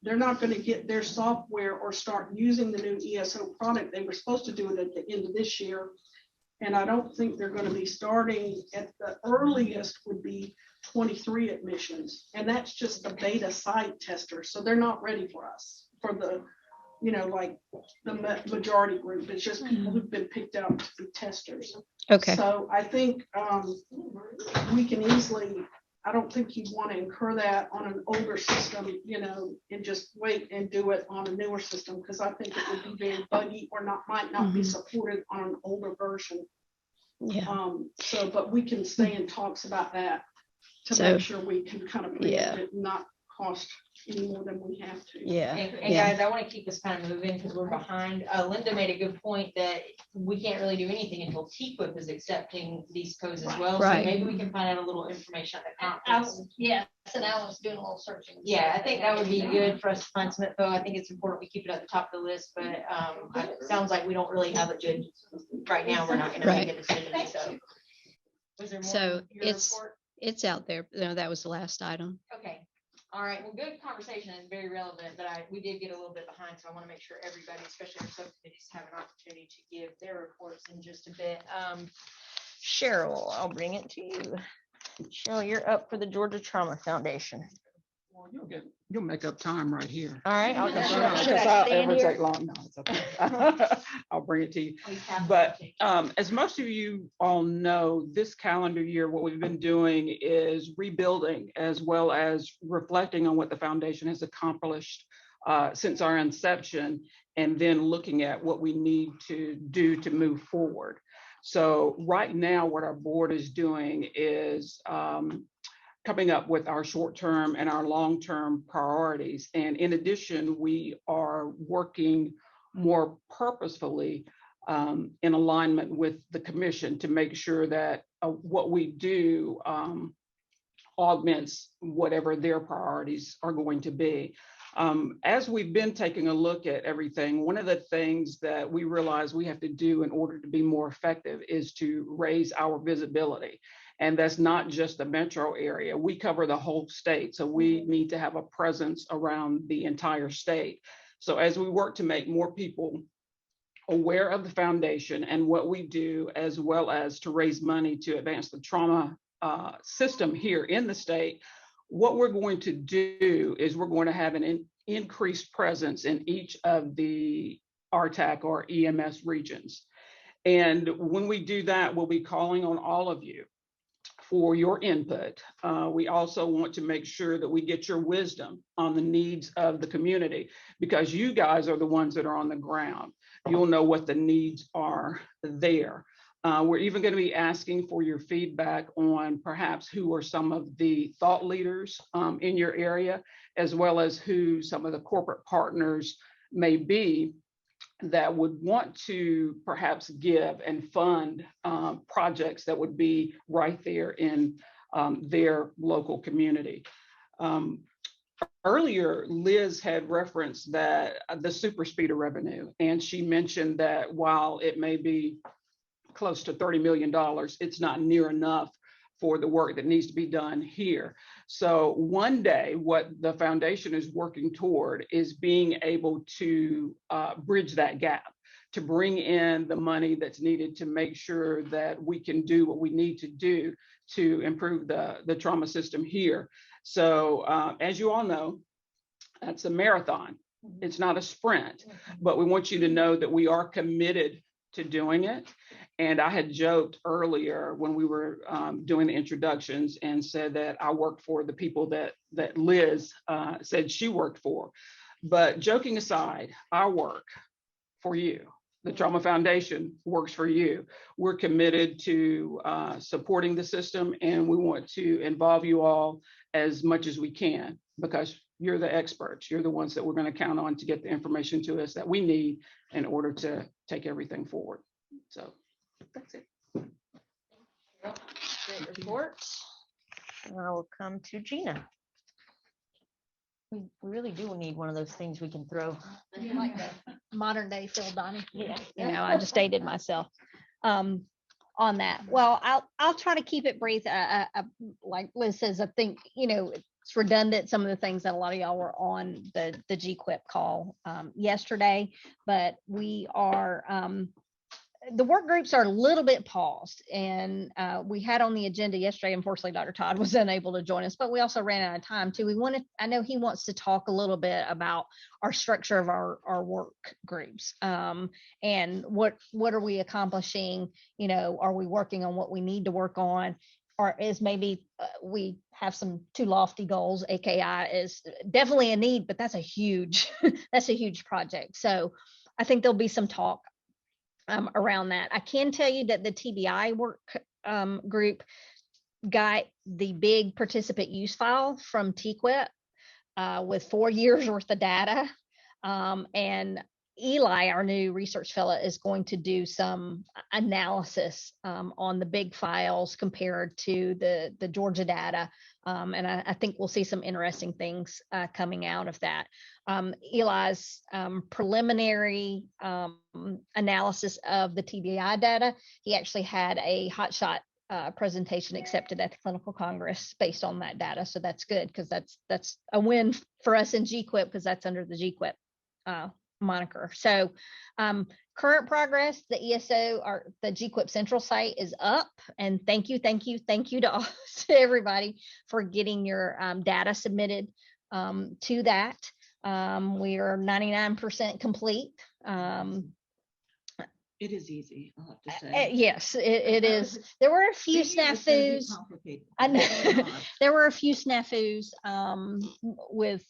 they're not going to get their software or start using the new ESO product. They were supposed to do it at the end of this year. And I don't think they're going to be starting at the earliest would be 23 admissions. And that's just the beta site tester. So they're not ready for us for the like the majority group. It's just people who've been picked out to be testers. Okay. So I think we can easily, I don't think you'd want to incur that on an older system, and just wait and do it on a newer system, because I think it would be very buggy or might not be supported on an older version. Yeah. But we can stay in talks about that to So, make sure we can kind of preempt it, and not cost any more than we have to. Yeah. And guys, I want to keep this kind of moving because we're behind. Linda made a good point that we can't really do anything until TQIP is accepting these codes as well. Right. So maybe we can find out a little information at the I conference. was, yeah, so I was doing a little searching. Yeah, I think that would be good for us to find some info. I think it's important we keep it at the top of the list, but it sounds like we don't really have a good, right now, we're not going to make a decision, so. Was there more So in your report? it's out there. No, that was the last item. Okay. All right. Well, good conversation and very relevant, but we did get a little bit behind, so I want to make sure everybody, especially our subcommittees, have an opportunity to give their reports in just a bit. Cheryl, I'll bring it to you. Cheryl, you're up for the Georgia Trauma Foundation. Well, you'll make up time right here. All right. I'll Yes, just I'll stand ever here. take long. No, it's okay. I'll bring it to you. But as most of you all know, this calendar year, what we've been doing is rebuilding as well as reflecting on what the foundation has accomplished since our inception, and then looking at what we need to do to move forward. So right now, what our board is doing is coming up with our short-term and our long-term priorities. And in addition, we are working more purposefully in alignment with the commission to make sure that what we do augments whatever their priorities are going to be. As we've been taking a look at everything, one of the things that we realize we have to do in order to be more effective is to raise our visibility. And that's not just the metro area. We cover the whole state. So we need to have a presence around the entire state. So as we work to make more people aware of the foundation and what we do, as well as to raise money to advance the trauma system here in the state, what we're going to do is we're going to have an increased presence in each of the RTAC or EMS regions. And when we do that, we'll be calling on all of you for your input. We also want to make sure that we get your wisdom on the needs of the community, because you guys are the ones that are on the ground. You'll know what the needs are there. We're even going to be asking for your feedback on perhaps who are some of the thought leaders in your area, as well as who some of the corporate partners may be that would want to perhaps give and fund projects that would be right there in their local community. Earlier, Liz had referenced that the super speeder revenue, and she mentioned that while it may be close to $30 million, it's not near enough for the work that needs to be done here. So one day, what the foundation is working toward is being able to bridge that gap, to bring in the money that's needed to make sure that we can do what we need to do to improve the trauma system here. So as you all know, that's a marathon. It's not a sprint, but we want you to know that we are committed to doing it. And I had joked earlier when we were doing the introductions and said that I worked for the people that Liz said she worked for. But joking aside, I work for you. The Trauma Foundation works for you. We're committed to supporting the system, and we want to involve you all as much as we can, because you're the experts. You're the ones that we're going to count on to get the information to us that we need in order to take everything forward. So that's it. Great reports. And I will come to Gina. We really do need one of those things we can throw. Like the modern day Phil Donnie. Yeah. I just dated myself on that. Well, I'll try to keep it brief. Like Liz says, I think, it's redundant, some of the things that a lot of y'all were on the GQIP call yesterday, but we are the work groups are a little bit paused, and we had on the agenda yesterday. Unfortunately, Dr. Todd was unable to join us, but we also ran out of time too. I know he wants to talk a little bit about our structure of our work groups, and what are we accomplishing? You know, are we working on what we need to work on? Or is maybe we have some too lofty goals. AKI is definitely a need, but that's a huge project. So I think there'll be some talk around that. I can tell you that the TBI work group got the big participant use file from TQIP with 4 years worth of data. And Eli, our new research fellow, is going to do some analysis on the big files compared to the Georgia data. And I think we'll see some interesting things coming out of that. Eli's preliminary analysis of the TBI data, he actually had a hotshot presentation accepted at the Clinical Congress based on that data. So that's good, because that's a win for us in GQIP, because that's under the GQIP moniker. So current progress, the ESO, or the GQIP Central site is up, and thank you to everybody for getting your data submitted to that. We are 99% complete. It is easy, I'll have to say. Yes, it is. There were a few snafus. I know there were a few snafus with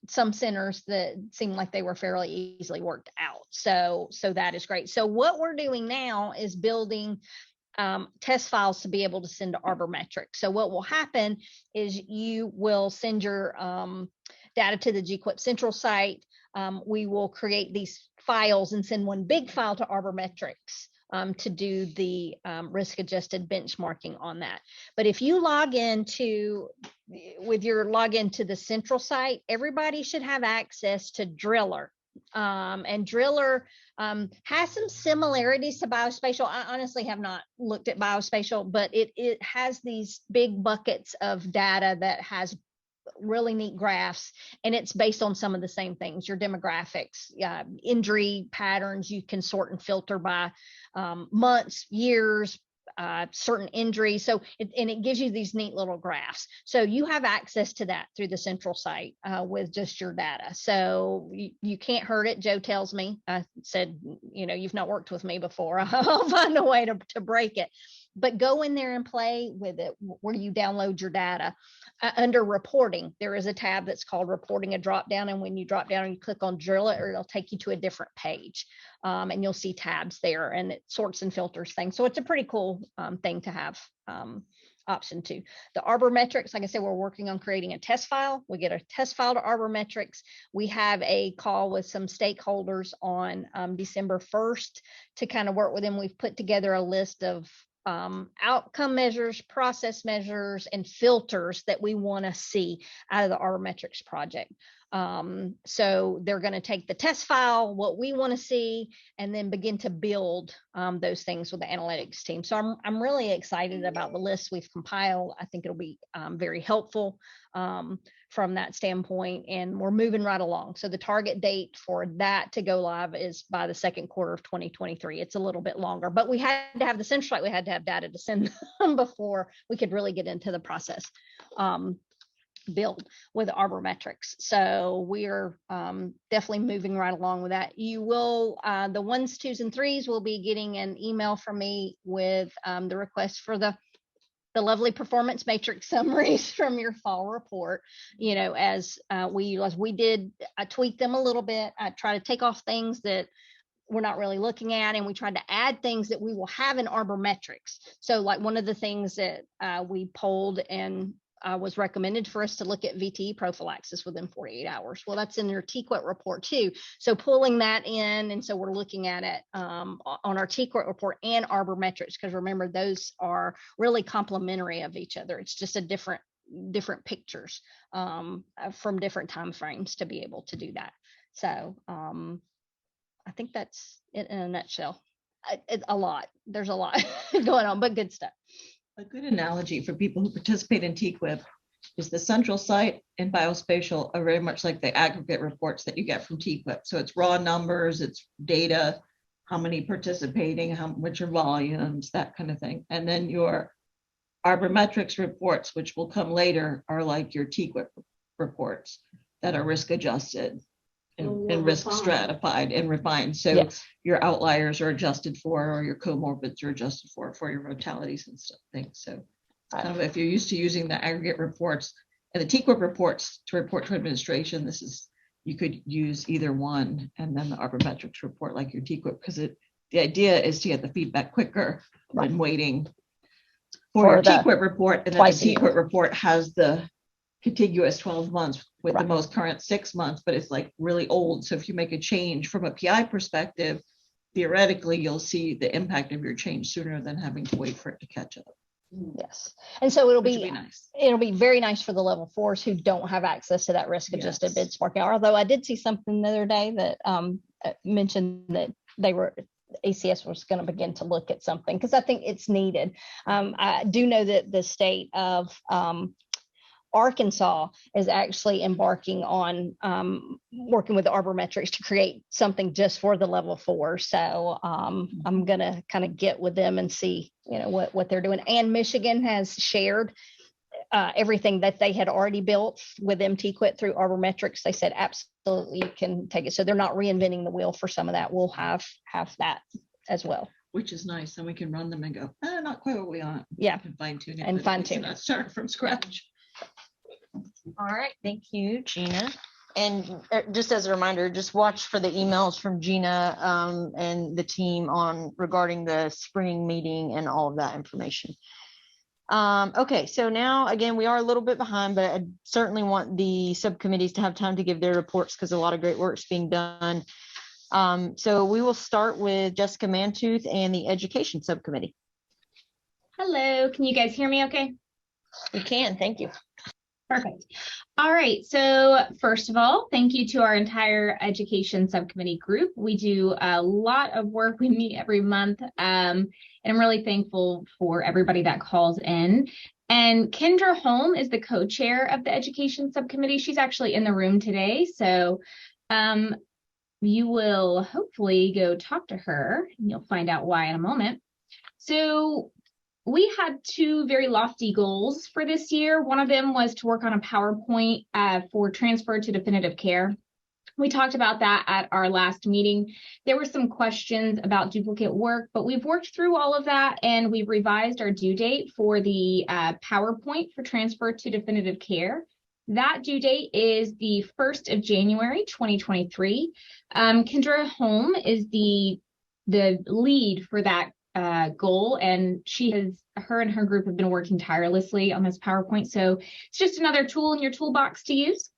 some centers that seemed like they were fairly easily worked out. So that is great. So what we're doing now is building test files to be able to send to Arbormetrics. So what will happen is you will send your data to the GQIP Central site. We will create these files and send one big file to Arbormetrics to do the risk adjusted benchmarking on that. But if you log into with your login to the Central site, everybody should have access to Driller. And Driller has some similarities to Biospatial. I honestly have not looked at Biospatial, but it has these big buckets of data that has really neat graphs, and it's based on some of the same things, your demographics, injury patterns. You can sort and filter by months, years, certain injuries. So it gives you these neat little graphs. So you have access to that through the Central site with just your data. So you can't hurt it. Joe tells me, I said, you've not worked with me before. I'll find a way to break it. But go in there and play with it where you download your data. Under reporting, there is a tab that's called reporting, a drop down. And when you drop down and you click on drill it, or it'll take you to a different page. And you'll see tabs there, and it sorts and filters things. So it's a pretty cool thing to have option to. The Arbormetrics, like I said, we're working on creating a test file. We get a test file to Arbormetrics. We have a call with some stakeholders on December 1st to kind of work with them. We've put together a list of outcome measures, process measures, and filters that we want to see out of the Arbormetrics project. So they're going to take the test file, what we want to see, and then begin to build those things with the analytics team. So I'm really excited about the list we've compiled. I think it'll be very helpful from that standpoint, and we're moving right along. So the target date for that to go live is by the second quarter of 2023. It's a little bit longer, but we had to have the Central site. We had to have data to send them before we could really get into the process build with Arbormetrics. So we're definitely moving right along with that. You will, the 1s, 2s, and 3s will be getting an email from me with the request for the lovely performance matrix summaries from your fall report. As we did, I tweaked them a little bit. I try to take off things that we're not really looking at, and we tried to add things that we will have in Arbormetrics. So like one of the things that we polled and was recommended for us to look at VTE prophylaxis within 48 hours. Well, that's in your TQIP report too. So pulling that in, and so we're looking at it on our TQIP report and Arbormetrics, because remember, those are really complementary of each other. It's just a different pictures from different time frames to be able to do that. So I think that's it in a nutshell. It's a lot. There's a lot going on, but good stuff. A good analogy for people who participate in TQIP is the Central site and Biospatial are very much like the aggregate reports that you get from TQIP. So it's raw numbers, it's data, how many participating, what's your volumes, that kind of thing. And then your Arbormetrics reports, which will come later, are like your TQIP reports that are risk adjusted and risk stratified and refined. So Yes. your outliers are adjusted for, or your comorbids are adjusted for your mortalities and stuff things. So kind of if you're used to using the aggregate reports and the TQIP reports to report to administration, you could use either one, and then the Arbormetrics report like your TQIP, because the idea is to get the feedback quicker than waiting for your TQIP report, and then the twice a year. TQIP report has the contiguous 12 months with the most current 6 months, but it's like really old. So if you make a change from a PI perspective, theoretically, you'll see the impact of your change sooner than having to wait for it to catch up. Yes. And so it'll Which be would be nice. It'll be very nice for the level 4s who don't have access to that risk adjusted Yes. benchmark. Although I did see something the other day that mentioned that ACS was going to begin to look at something, because I think it's needed. I do know that the state of Arkansas is actually embarking on working with the Arbormetrics to create something just for the level 4. So I'm going to kind of get with them and see, what they're doing. And Michigan has shared everything that they had already built with MTQuit through Arbormetrics. They said, absolutely, you can take it. So they're not reinventing the wheel for some of that. We'll have that as well. Which is nice. Then we can run them and go, not quite what we want. Yeah. And fine tune it. And but fine we tune cannot it. Start from scratch. All right, thank you, Gina. And just as a reminder, just watch for the emails from Gina and the team regarding the spring meeting and all of that information. Okay, so now again, we are a little bit behind, but I certainly want the subcommittees to have time to give their reports because a lot of great work's being done. So we will start with Jessica Mantooth and the Education Subcommittee. Hello, can you guys hear me okay? We can, thank you. Perfect. All right, so first of all, thank you to our entire Education Subcommittee group. We do a lot of work. We meet every month, and I'm really thankful for everybody that calls in. And Kendra Holm is the co-chair of the Education Subcommittee. She's actually in the room today, so you will hopefully go talk to her, and you'll find out why in a moment. So we had 2 very lofty goals for this year. One of them was to work on a PowerPoint for transfer to definitive care. We talked about that at our last meeting. There were some questions about duplicate work, but we've worked through all of that and we've revised our due date for the PowerPoint for transfer to definitive care. That due date is the 1st of January, 2023. Kendra Holm is the lead for that goal, and her and her group have been working tirelessly on this PowerPoint. So it's just another tool in your toolbox to use.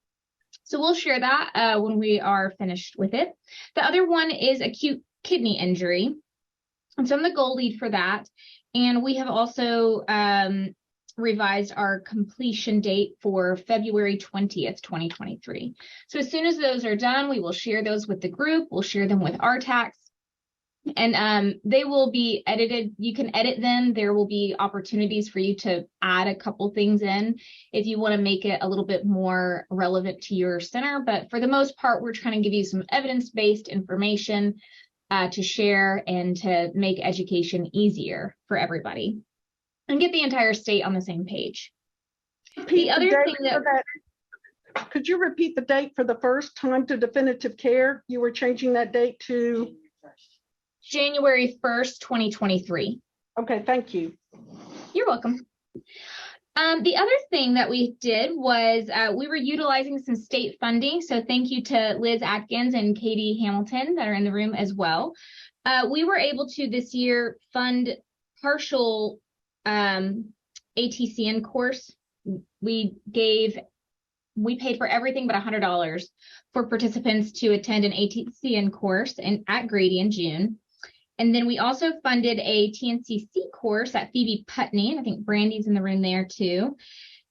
So we'll share that when we are finished with it. The other one is acute kidney injury. And so I'm the goal lead for that. And we have also revised our completion date for February 20th, 2023. So as soon as those are done, we will share those with the group. We'll share them with RTACs. And they will be edited. You can edit them. There will be opportunities for you to add a couple things in if you want to make it a little bit more relevant to your center. But for the most part, we're trying to give you some evidence-based information to share and to make education easier for everybody and get the entire state on the same page. The other thing that could you repeat the date for the first time to definitive care? You were changing that date to January 1st, 2023. Okay, thank you. You're welcome. The other thing that we did was we were utilizing some state funding. So thank you to Liz Atkins and Katie Hamilton that are in the room as well. We were able to this year fund partial ATCN course. We paid for everything but $100 for participants to attend an ATCN course at Grady in June. And then we also funded a TNCC course at Phoebe Putney, and I think Brandy's in the room there too.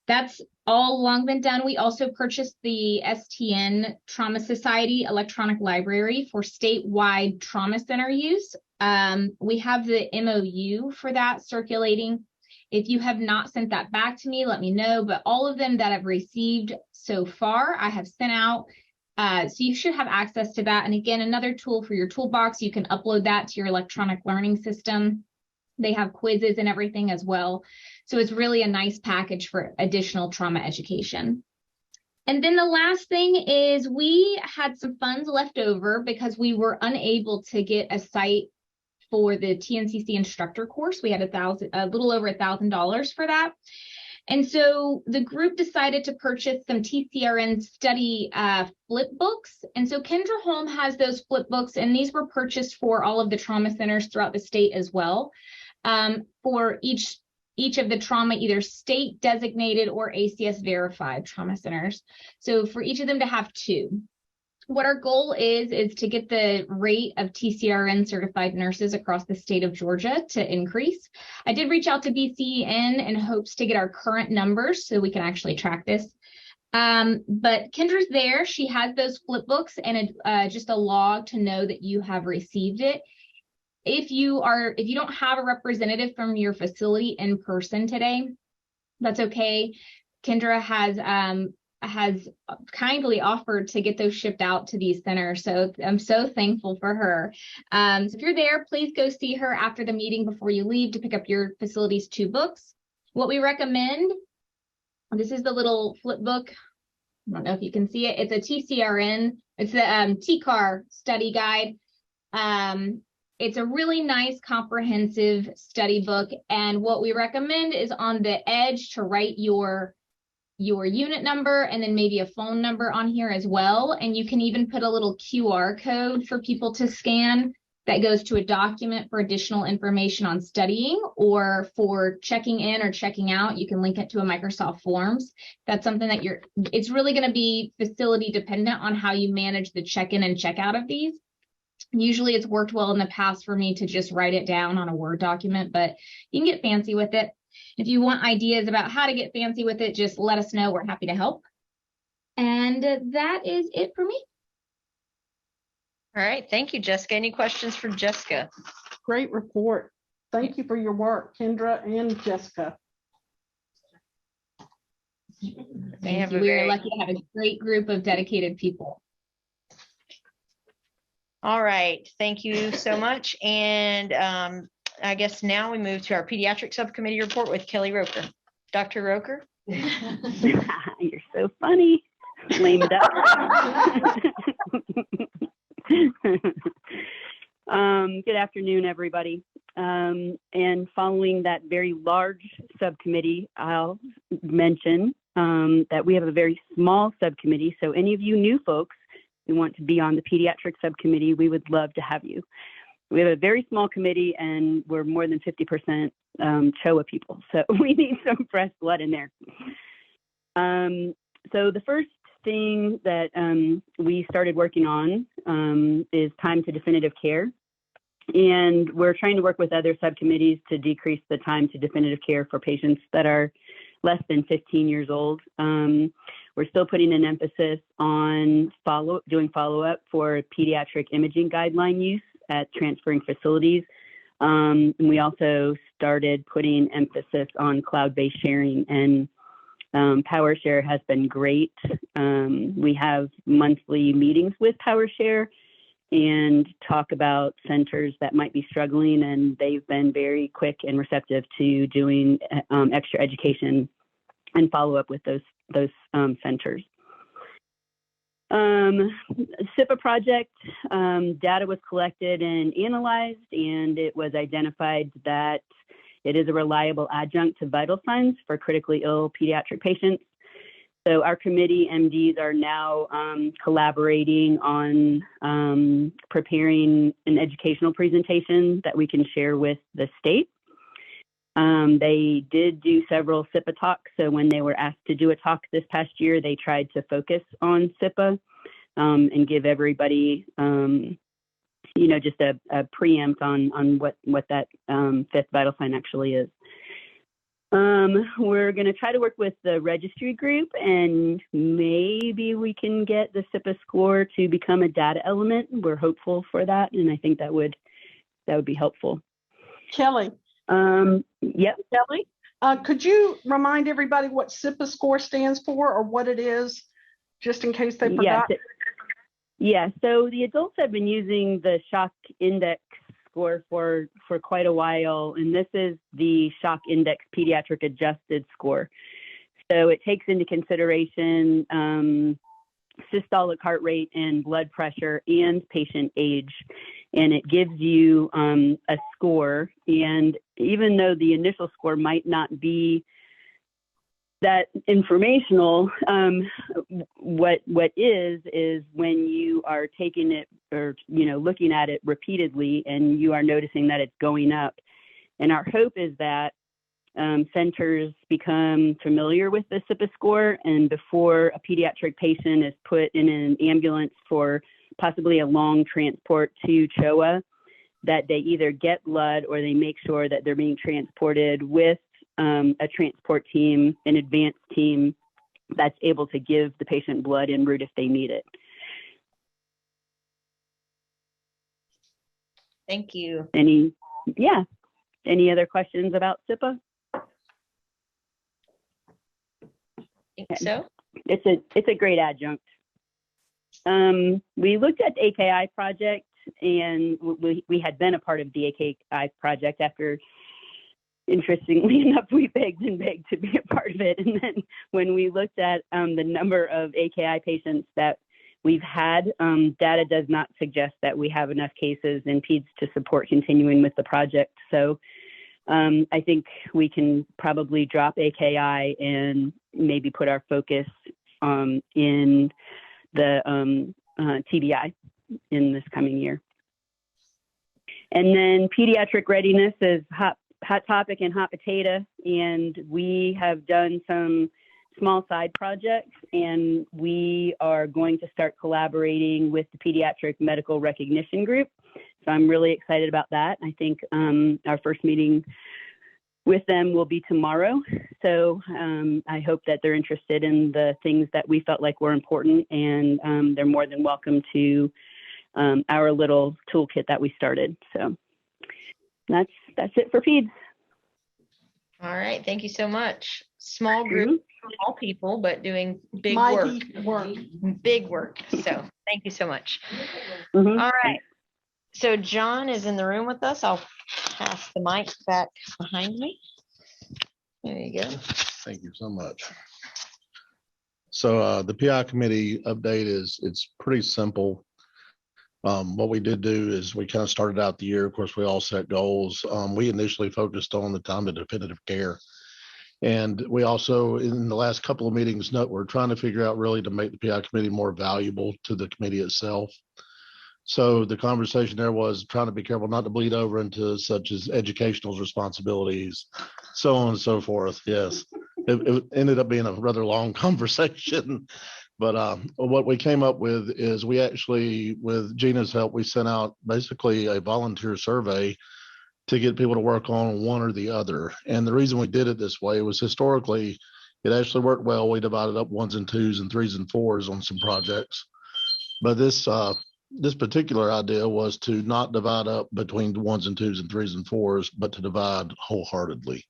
That's all long been done. We also purchased the STN Trauma Society electronic library for statewide trauma center use. We have the MOU for that circulating. If you have not sent that back to me, let me know. But all of them that I've received so far, I have sent out. So you should have access to that. And again, another tool for your toolbox, you can upload that to your electronic learning system. They have quizzes and everything as well. So it's really a nice package for additional trauma education. And then the last thing is we had some funds left over because we were unable to get a site for the TNCC instructor course. We had a little over $1,000 for that. And so the group decided to purchase some TCRN study flip books. And so Kendra Holm has those flip books, and these were purchased for all of the trauma centers throughout the state as well, for each of the trauma, either state designated or ACS verified trauma centers. So for each of them to have 2. What our goal is to get the rate of TCRN certified nurses across the state of Georgia to increase. I did reach out to BCN in hopes to get our current numbers so we can actually track this. But Kendra's there. She has those flip books and just a log to know that you have received it. If you don't have a representative from your facility in person today, that's okay. Kendra has kindly offered to get those shipped out to these centers. So I'm so thankful for her. So if you're there, please go see her after the meeting before you leave to pick up your facility's 2 books. What we recommend, this is the little flip book. I don't know if you can see it. It's a TCRN. It's the TCAR study guide. It's a really nice comprehensive study book. And what we recommend is on the edge to write your unit number and then maybe a phone number on here as well. And you can even put a little QR code for people to scan that goes to a document for additional information on studying, or for checking in or checking out, you can link it to a Microsoft Forms. That's something that it's really going to be facility dependent on how you manage the check-in and check-out of these. Usually it's worked well in the past for me to just write it down on a Word document, but you can get fancy with it. If you want ideas about how to get fancy with it, just let us know. We're happy to help. And that is it for me. All right. Thank you, Jessica. Any questions for Jessica? Great report. Thank you for your work, Kendra and Jessica. Thank you. We are lucky to have a great group of dedicated people. All right. Thank you so much. And I guess now we move to our pediatric subcommittee report with Kelly Roker. Dr. Roker? You're so funny. Lame duck. Good afternoon, everybody. And following that very large subcommittee, I'll mention that we have a very small subcommittee. So any of you new folks who want to be on the pediatric subcommittee, we would love to have you. We have a very small committee and we're more than 50% CHOA people. So we need some fresh blood in there. So the first thing that we started working on is time to definitive care. And we're trying to work with other subcommittees to decrease the time to definitive care for patients that are less than 15 years old. We're still putting an emphasis on doing follow-up for pediatric imaging guideline use at transferring facilities. And we also started putting emphasis on cloud-based sharing, and PowerShare has been great. We have monthly meetings with PowerShare and talk about centers that might be struggling, and they've been very quick and receptive to doing extra education and follow up with those centers. SIPA project data was collected and analyzed, and it was identified that it is a reliable adjunct to vital signs for critically ill pediatric patients. So our committee MDs are now collaborating on preparing an educational presentation that we can share with the state. They did do several SIPA talks. So when they were asked to do a talk this past year, they tried to focus on SIPA and give everybody, just a preempt on what that fifth vital sign actually is. We're going to try to work with the registry group, and maybe we can get the SIPA score to become a data element. We're hopeful for that, and I think that would be helpful. Kelly. Yep. Kelly, could you remind everybody what SIPA score stands for or what it is, just in case they forgot? Yes, Yeah, so the adults have been using the shock index score for quite a while, and this is the shock index pediatric adjusted score. So it takes into consideration systolic heart rate and blood pressure and patient age, and it gives you a score. And even though the initial score might not be that informational, what is when you are taking it or looking at it repeatedly and you are noticing that it's going up. And our hope is that centers become familiar with the SIPA score, and before a pediatric patient is put in an ambulance for possibly a long transport to CHOA, that they either get blood or they make sure that they're being transported with a transport team, an advanced team that's able to give the patient blood en route if they need it. Thank you. Any other questions about SIPA? Think so. It's a great adjunct. We looked at the AKI project, and we had been a part of the AKI project after, interestingly enough, we begged and begged to be a part of it. And then when we looked at the number of AKI patients that we've had, data does not suggest that we have enough cases in PEDS to support continuing with the project. So I think we can probably drop AKI and maybe put our focus in the TBI in this coming year. And then pediatric readiness is hot topic and hot potato, and we have done some small side projects, and we are going to start collaborating with the Pediatric Medical Recognition Group. So I'm really excited about that. I think our first meeting with them will be tomorrow. So I hope that they're interested in the things that we felt like were important, and they're more than welcome to our little toolkit that we started. So that's it for PEDS. All right, thank you so much. Small group, small people, but doing big work. Big work. So thank you so much. All right. So John is in the room with us. I'll pass the mic back behind me. There you go. Thank you so much. So the PI committee update it's pretty simple. What we did do is we kind of started out the year. Of course, we all set goals. We initially focused on the time to definitive care. And we also, in the last couple of meetings, we're trying to figure out really to make the PI committee more valuable to the committee itself. So the conversation there was trying to be careful not to bleed over into such as educational responsibilities, so on and so forth. Yes, it ended up being a rather long conversation. But what we came up with is we actually, with Gina's help, we sent out basically a volunteer survey to get people to work on one or the other. And the reason we did it this way was historically, it actually worked well. We divided up 1s and 2s and 3s and 4s on some projects. But this particular idea was to not divide up between 1s and 2s and 3s and 4s, but to divide wholeheartedly.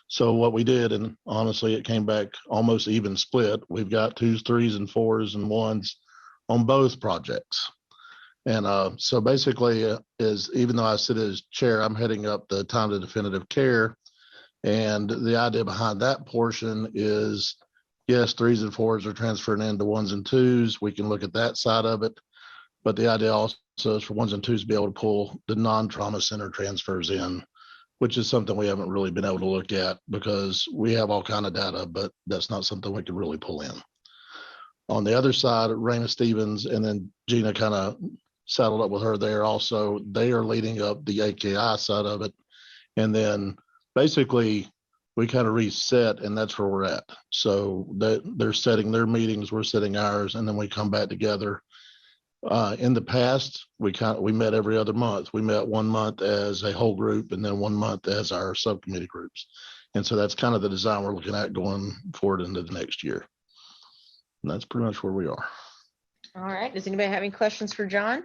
So what we did, and honestly, it came back almost even split. We've got 2s, 3s, and 4s and 1s on both projects. And so basically, even though I sit as chair, I'm heading up the time to definitive care. And the idea behind that portion is, yes, 3s and 4s are transferring into 1s and 2s. We can look at that side of it. But the idea also is for 1s and 2s to be able to pull the non-trauma center transfers in, which is something we haven't really been able to look at because we have all kind of data, but that's not something we can really pull in. On the other side, Raina Stevens and then Gina kind of saddled up with her there also. They are leading up the AKI side of it. And then basically we kind of reset, and that's where we're at. So they're setting their meetings, we're setting ours, and then we come back together. In the past, we met every other month. We met 1 month as a whole group and then 1 month as our subcommittee groups. And so that's kind of the design we're looking at going forward into the next year. And that's pretty much where we are. All right. Does anybody have any questions for John?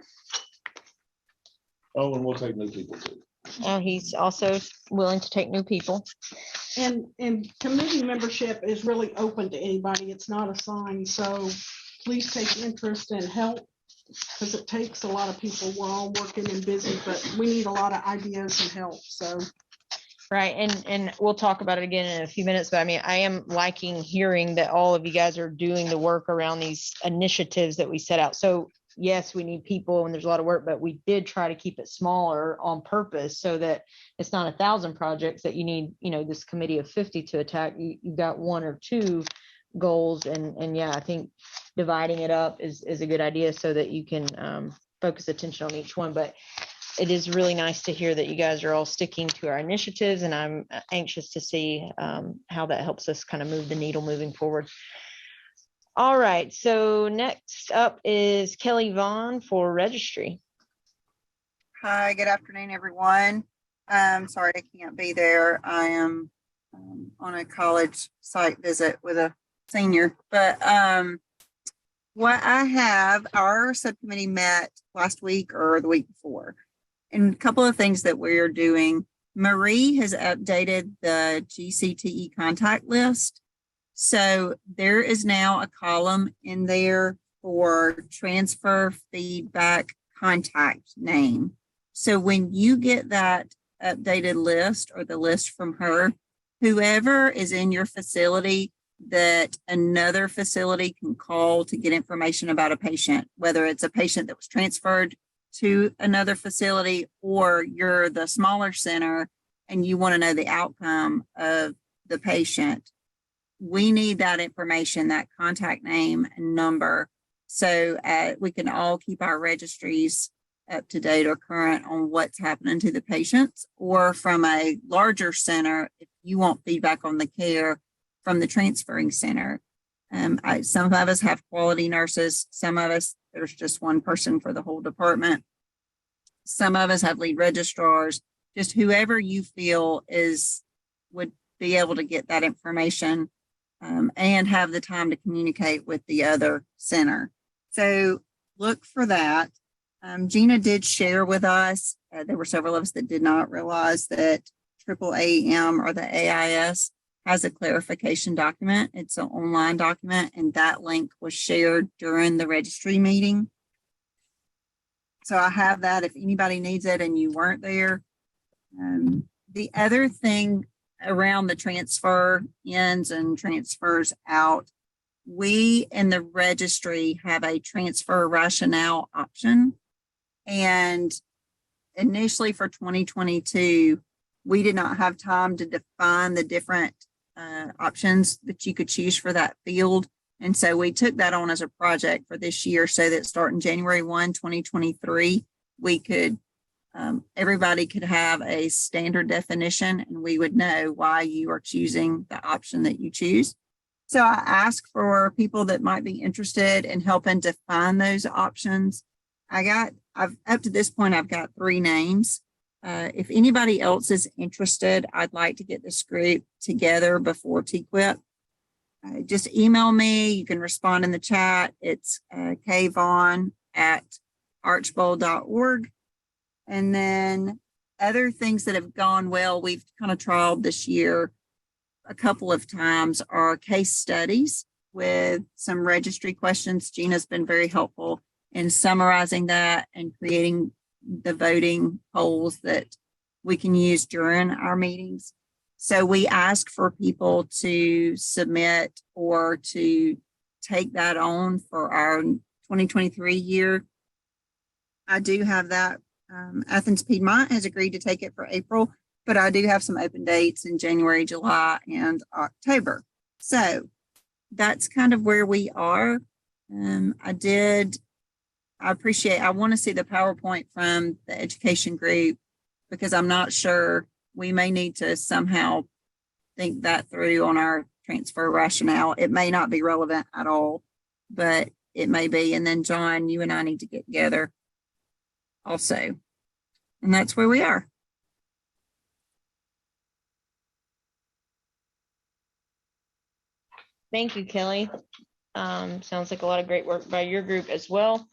Oh, and we'll take new people too. Oh, he's also willing to take new people. And committee membership is really open to anybody. It's not assigned. So please take interest and help because it takes a lot of people. We're all working and busy, but we need a lot of ideas and help, so. Right, and we'll talk about it again in a few minutes, but I mean, I am liking hearing that all of you guys are doing the work around these initiatives that we set out. So yes, we need people and there's a lot of work, but we did try to keep it smaller on purpose so that it's not 1,000 projects that you need, this committee of 50 to attack. You've got 1 or 2 goals, and yeah, I think dividing it up is a good idea so that you can focus attention on each one. But it is really nice to hear that you guys are all sticking to our initiatives, and I'm anxious to see how that helps us kind of move the needle moving forward. All right, so next up is Kelly Vaughn for registry. Hi, good afternoon, everyone. Sorry I can't be there. I am on a college site visit with a senior, but what I have, our subcommittee met last week or the week before. And a couple of things that we're doing. Marie has updated the GCTE contact list. So there is now a column in there for transfer feedback contact name. So when you get that updated list or the list from her, whoever is in your facility that another facility can call to get information about a patient, whether it's a patient that was transferred to another facility or you're the smaller center and you want to know the outcome of the patient, we need that information, that contact name and number, so we can all keep our registries up to date or current on what's happening to the patients. Or from a larger center, if you want feedback on the care from the transferring center. Some of us have quality nurses. Some of us, there's just one person for the whole department. Some of us have lead registrars. Just whoever you feel would be able to get that information and have the time to communicate with the other center. So look for that. Gina did share with us, there were several of us that did not realize that AAAM or the AIS has a clarification document. It's an online document, and that link was shared during the registry meeting. So I have that if anybody needs it and you weren't there. The other thing around the transfer ins and transfers out, we in the registry have a transfer rationale option. And initially for 2022, we did not have time to define the different options that you could choose for that field. And so we took that on as a project for this year so that starting January 1, 2023, we could, everybody could have a standard definition and we would know why you are choosing the option that you choose. So I ask for people that might be interested in helping define those options. Up to this point, I've got 3 names. If anybody else is interested, I'd like to get this group together before TQIP. Just email me. You can respond in the chat. It's kvaughn@archbold.org. And then other things that have gone well, we've kind of trialed this year a couple of times, are case studies with some registry questions. Gina's been very helpful in summarizing that and creating the voting polls that we can use during our meetings. So we ask for people to submit or to take that on for our 2023 year. I do have that. Athens Piedmont has agreed to take it for April, but I do have some open dates in January, July, and October. So that's kind of where we are. I want to see the PowerPoint from the education group because I'm not sure. We may need to somehow think that through on our transfer rationale. It may not be relevant at all, but it may be. And then John, you and I need to get together also. And that's where we are. Thank you, Kelly. Sounds like a lot of great work by your group as well.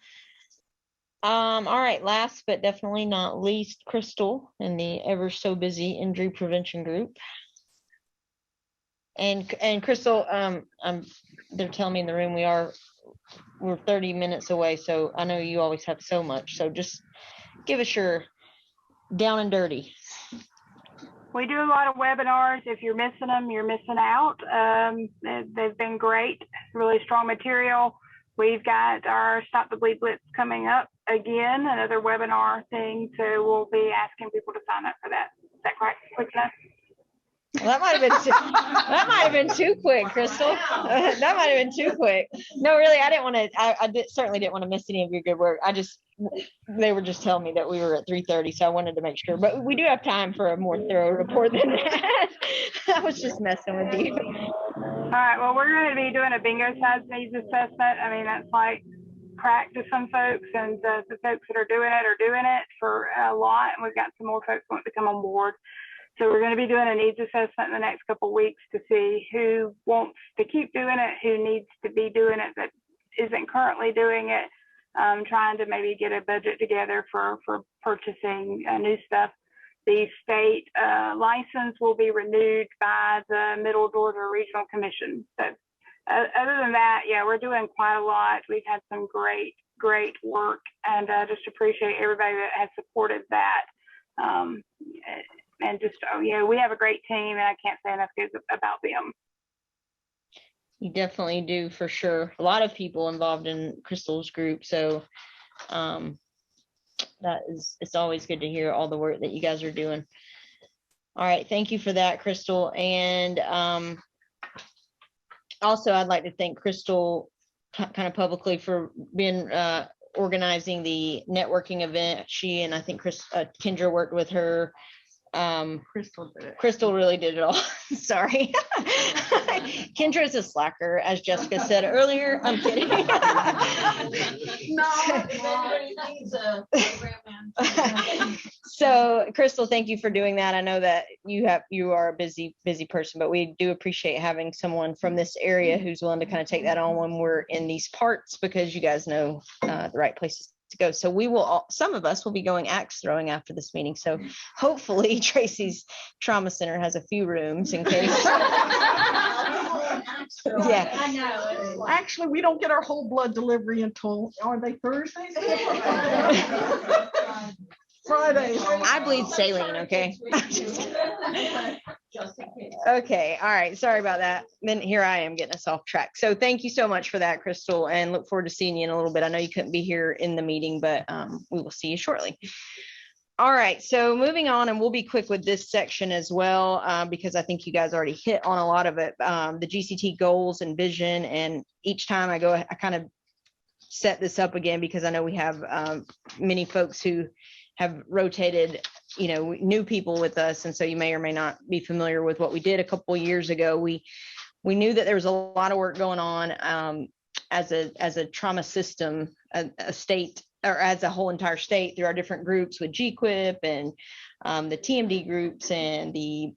All right, last but definitely not least, Crystal in the ever so busy injury prevention group. And Crystal, they're telling me in the room we're 30 minutes away, so I know you always have so much. So just give us your down and dirty. We do a lot of webinars. If you're missing them, you're missing out. They've been great, really strong material. We've got our Stop the Bleed Blitz coming up again, another webinar thing. So we'll be asking people to sign up for that. Is that correct? Quick enough? Well, that might have been too quick, Crystal. That might have been too quick. No, really, I didn't want to. Certainly didn't want to miss any of your good work. They were just telling me that we were at 3:30, so I wanted to make sure. But we do have time for a more thorough report than that. I was just messing with you. All right. Well, we're going to be doing a bingo size needs assessment. I mean, that's like crack to some folks, and the folks that are doing it for a lot. And we've got some more folks who want to come on board. So we're going to be doing a needs assessment in the next couple of weeks to see who wants to keep doing it, who needs to be doing it that isn't currently doing it, trying to maybe get a budget together for purchasing new stuff. The state license will be renewed by the Middle Georgia Regional Commission. So other than that, yeah, we're doing quite a lot. We've had some great work, and just appreciate everybody that has supported that. And just, we have a great team, and I can't say enough good about them. You definitely do, for sure. A lot of people involved in Crystal's group. So it's always good to hear all the work that you guys are doing. All right. Thank you for that, Crystal. And also, I'd like to thank Crystal kind of publicly for being organizing the networking event. She and I think Kendra worked with her. Crystal did it. Crystal really did it all. Sorry. Kendra is a slacker, as Jessica said earlier. I'm kidding. So Crystal, thank you for doing that. I know that you are a busy person, but we do appreciate having someone from this area who's willing to kind of take that on when we're in these parts, because you guys know the right places to go. So some of us will be going axe throwing after this meeting. So hopefully Tracy's trauma center has a few rooms in case. Yeah. I know. Actually, we don't get our whole blood delivery until, are they Thursdays? Fridays. I bleed saline, okay? Okay, all right, sorry about that. Then here I am getting us off track. So thank you so much for that, Crystal, and look forward to seeing you in a little bit. I know you couldn't be here in the meeting, but we will see you shortly. All right, so moving on, and we'll be quick with this section as well, because I think you guys already hit on a lot of it, the GCT goals and vision. And each time I kind of set this up again, because I know we have many folks who have rotated, new people with us. And so you may or may not be familiar with what we did a couple of years ago. We knew that there was a lot of work going on as a trauma system, a state, or as a whole entire state, through our different groups with GQIP and the TMD groups and the,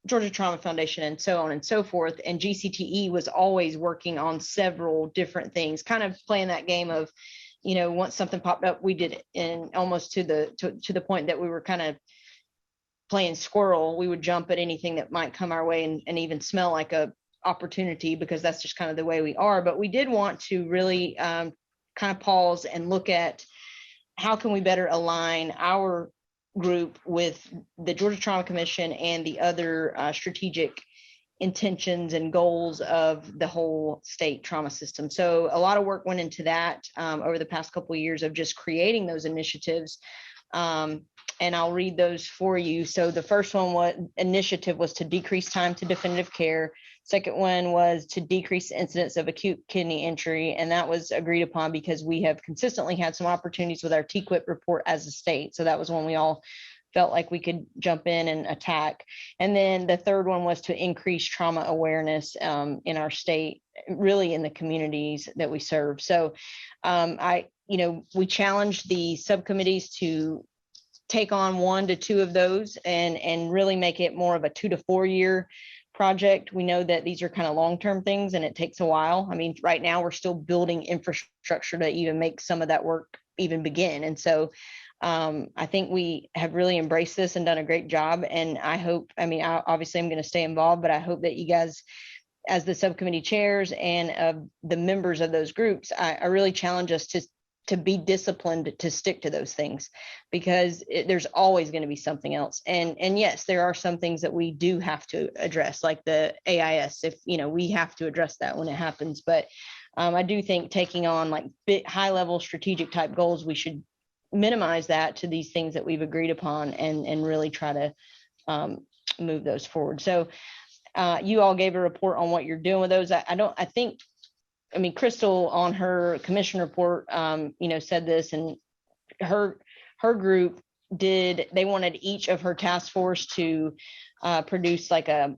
Georgia Trauma Foundation and so on and so forth. And GCTE was always working on several different things, kind of playing that game of, once something popped up, we did it, and almost to the point that we were kind of playing squirrel. We would jump at anything that might come our way and even smell like a opportunity, because that's just kind of the way we are. But we did want to really kind of pause and look at how can we better align our group with the Georgia Trauma Commission and the other strategic intentions and goals of the whole state trauma system. So a lot of work went into that over the past couple of years of just creating those initiatives. And I'll read those for you. So the first initiative was to decrease time to definitive care. Second one was to decrease the incidence of acute kidney injury. And that was agreed upon because we have consistently had some opportunities with our TQIP report as a state. So that was one we all felt like we could jump in and attack. And then the third one was to increase trauma awareness in our state, really in the communities that we serve. So we challenged the subcommittees to take on 1 to 2 of those and really make it more of a 2 to 4 year project. We know that these are kind of long-term things and it takes a while. I mean, right now we're still building infrastructure to even make some of that work even begin. And so I think we have really embraced this and done a great job. And I hope, obviously I'm going to stay involved, but I hope that you guys, as the subcommittee chairs and the members of those groups, I really challenge us to be disciplined to stick to those things, because there's always going to be something else. And yes, there are some things that we do have to address, like the AIS, if, we have to address that when it happens. But I do think taking on like high level strategic type goals, we should minimize that to these things that we've agreed upon and really try to move those forward. So you all gave a report on what you're doing with those. Crystal on her commission report, said this, and her group they wanted each of her task force to produce like a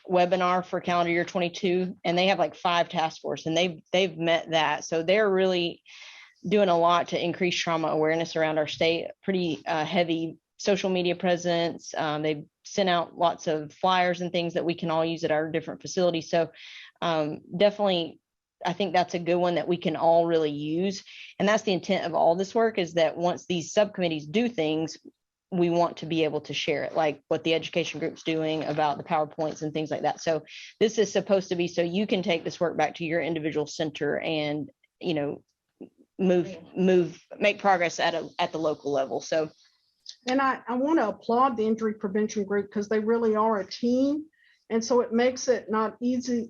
webinar for calendar year 22, and they have like 5 task force, and they've met that. So they're really doing a lot to increase trauma awareness around our state, pretty heavy social media presence. They've sent out lots of flyers and things that we can all use at our different facilities. So definitely, I think that's a good one that we can all really use. And that's the intent of all this work, is that once these subcommittees do things, we want to be able to share it, like what the education group's doing about the PowerPoints and things like that. So this is supposed to be so you can take this work back to your individual center and, make progress at the local level. So. And I want to applaud the injury prevention group, because they really are a team. And so it makes it not easy.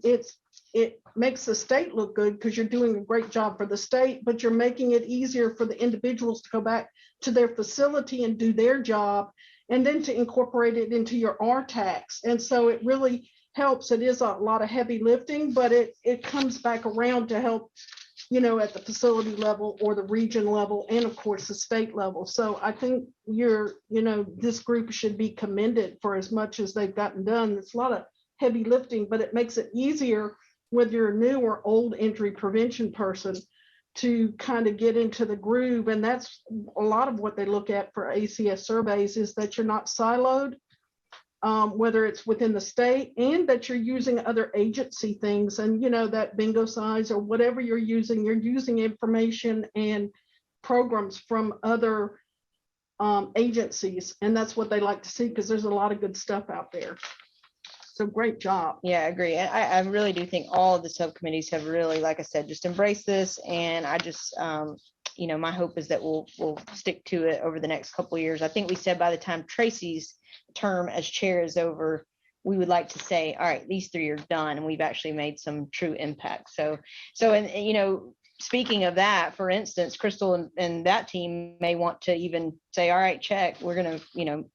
It makes the state look good, because you're doing a great job for the state, but you're making it easier for the individuals to go back to their facility and do their job, and then to incorporate it into your RTACs. And so it really helps. It is a lot of heavy lifting, but it comes back around to help, at the facility level or the region level, and of course the state level. So I think this group should be commended for as much as they've gotten done. It's a lot of heavy lifting, but it makes it easier, whether you're a new or old injury prevention person, to kind of get into the groove. And that's a lot of what they look at for ACS surveys, is that you're not siloed, whether it's within the state, and that you're using other agency things. And, that bingo size or whatever you're using information and programs from other agencies. And that's what they like to see, because there's a lot of good stuff out there. So great job. Yeah, I agree. I really do think all of the subcommittees have really, like I said, just embraced this. And I just, my hope is that we'll stick to it over the next couple of years. I think we said by the time Tracy's term as chair is over, we would like to say, all right, these 3 are done, and we've actually made some true impact. So, and speaking of that, for instance, Crystal and that team may want to even say, all right, check, we're going to,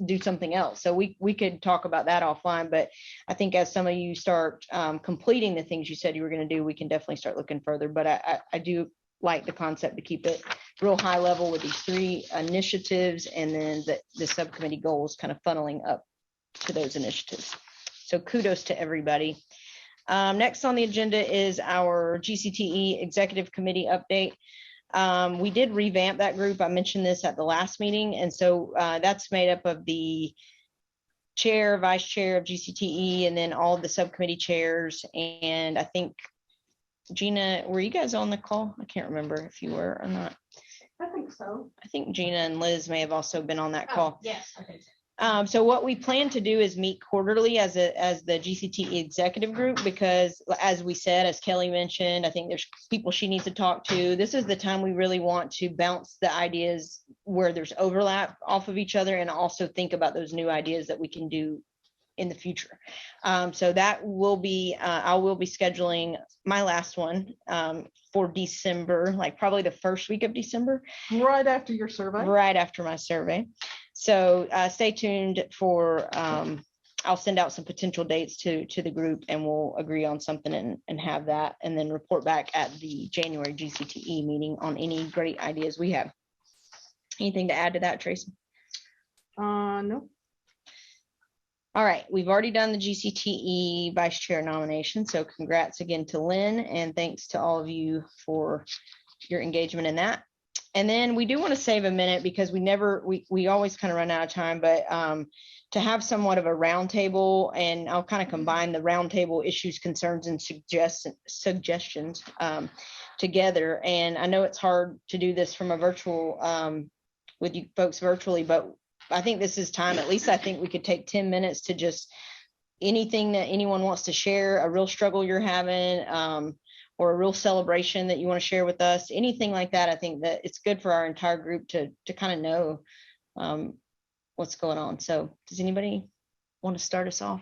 do something else. So we could talk about that offline, but I think as some of you start completing the things you said you were going to do, we can definitely start looking further. But I do like the concept to keep it real high level with these 3 initiatives, and then the subcommittee goals kind of funneling up to those initiatives. So kudos to everybody. Next on the agenda is our GCTE Executive Committee update. We did revamp that group. I mentioned this at the last meeting. And so that's made up of the chair, vice chair of GCTE, and then all of the subcommittee chairs. And I think, Gina, were you guys on the call? I can't remember if you were or not. I think so. I think Gina and Liz may have also been on that call. Yes, I think so. So what we plan to do is meet quarterly as the GCTE executive group, because as we said, as Kelly mentioned, I think there's people she needs to talk to. This is the time we really want to bounce the ideas where there's overlap off of each other, and also think about those new ideas that we can do in the future. So that will be, I will be scheduling my last one for December, like probably the first week of December. Right after your survey. Right after my survey. So stay tuned for, I'll send out some potential dates to the group, and we'll agree on something and have that, and then report back at the January GCTE meeting on any great ideas we have. Anything to add to that, Tracy? No. All right, we've already done the GCTE vice chair nomination, so congrats again to Lynn, and thanks to all of you for your engagement in that. And then we do want to save a minute because we always kind of run out of time, but to have somewhat of a roundtable, and I'll kind of combine the roundtable issues, concerns, and suggestions together. And I know it's hard to do this from a virtual with you folks virtually, but I think this is time. At least I think we could take 10 minutes to just anything that anyone wants to share, a real struggle you're having, or a real celebration that you want to share with us, anything like that. I think that it's good for our entire group to kind of know what's going on. So does anybody want to start us off?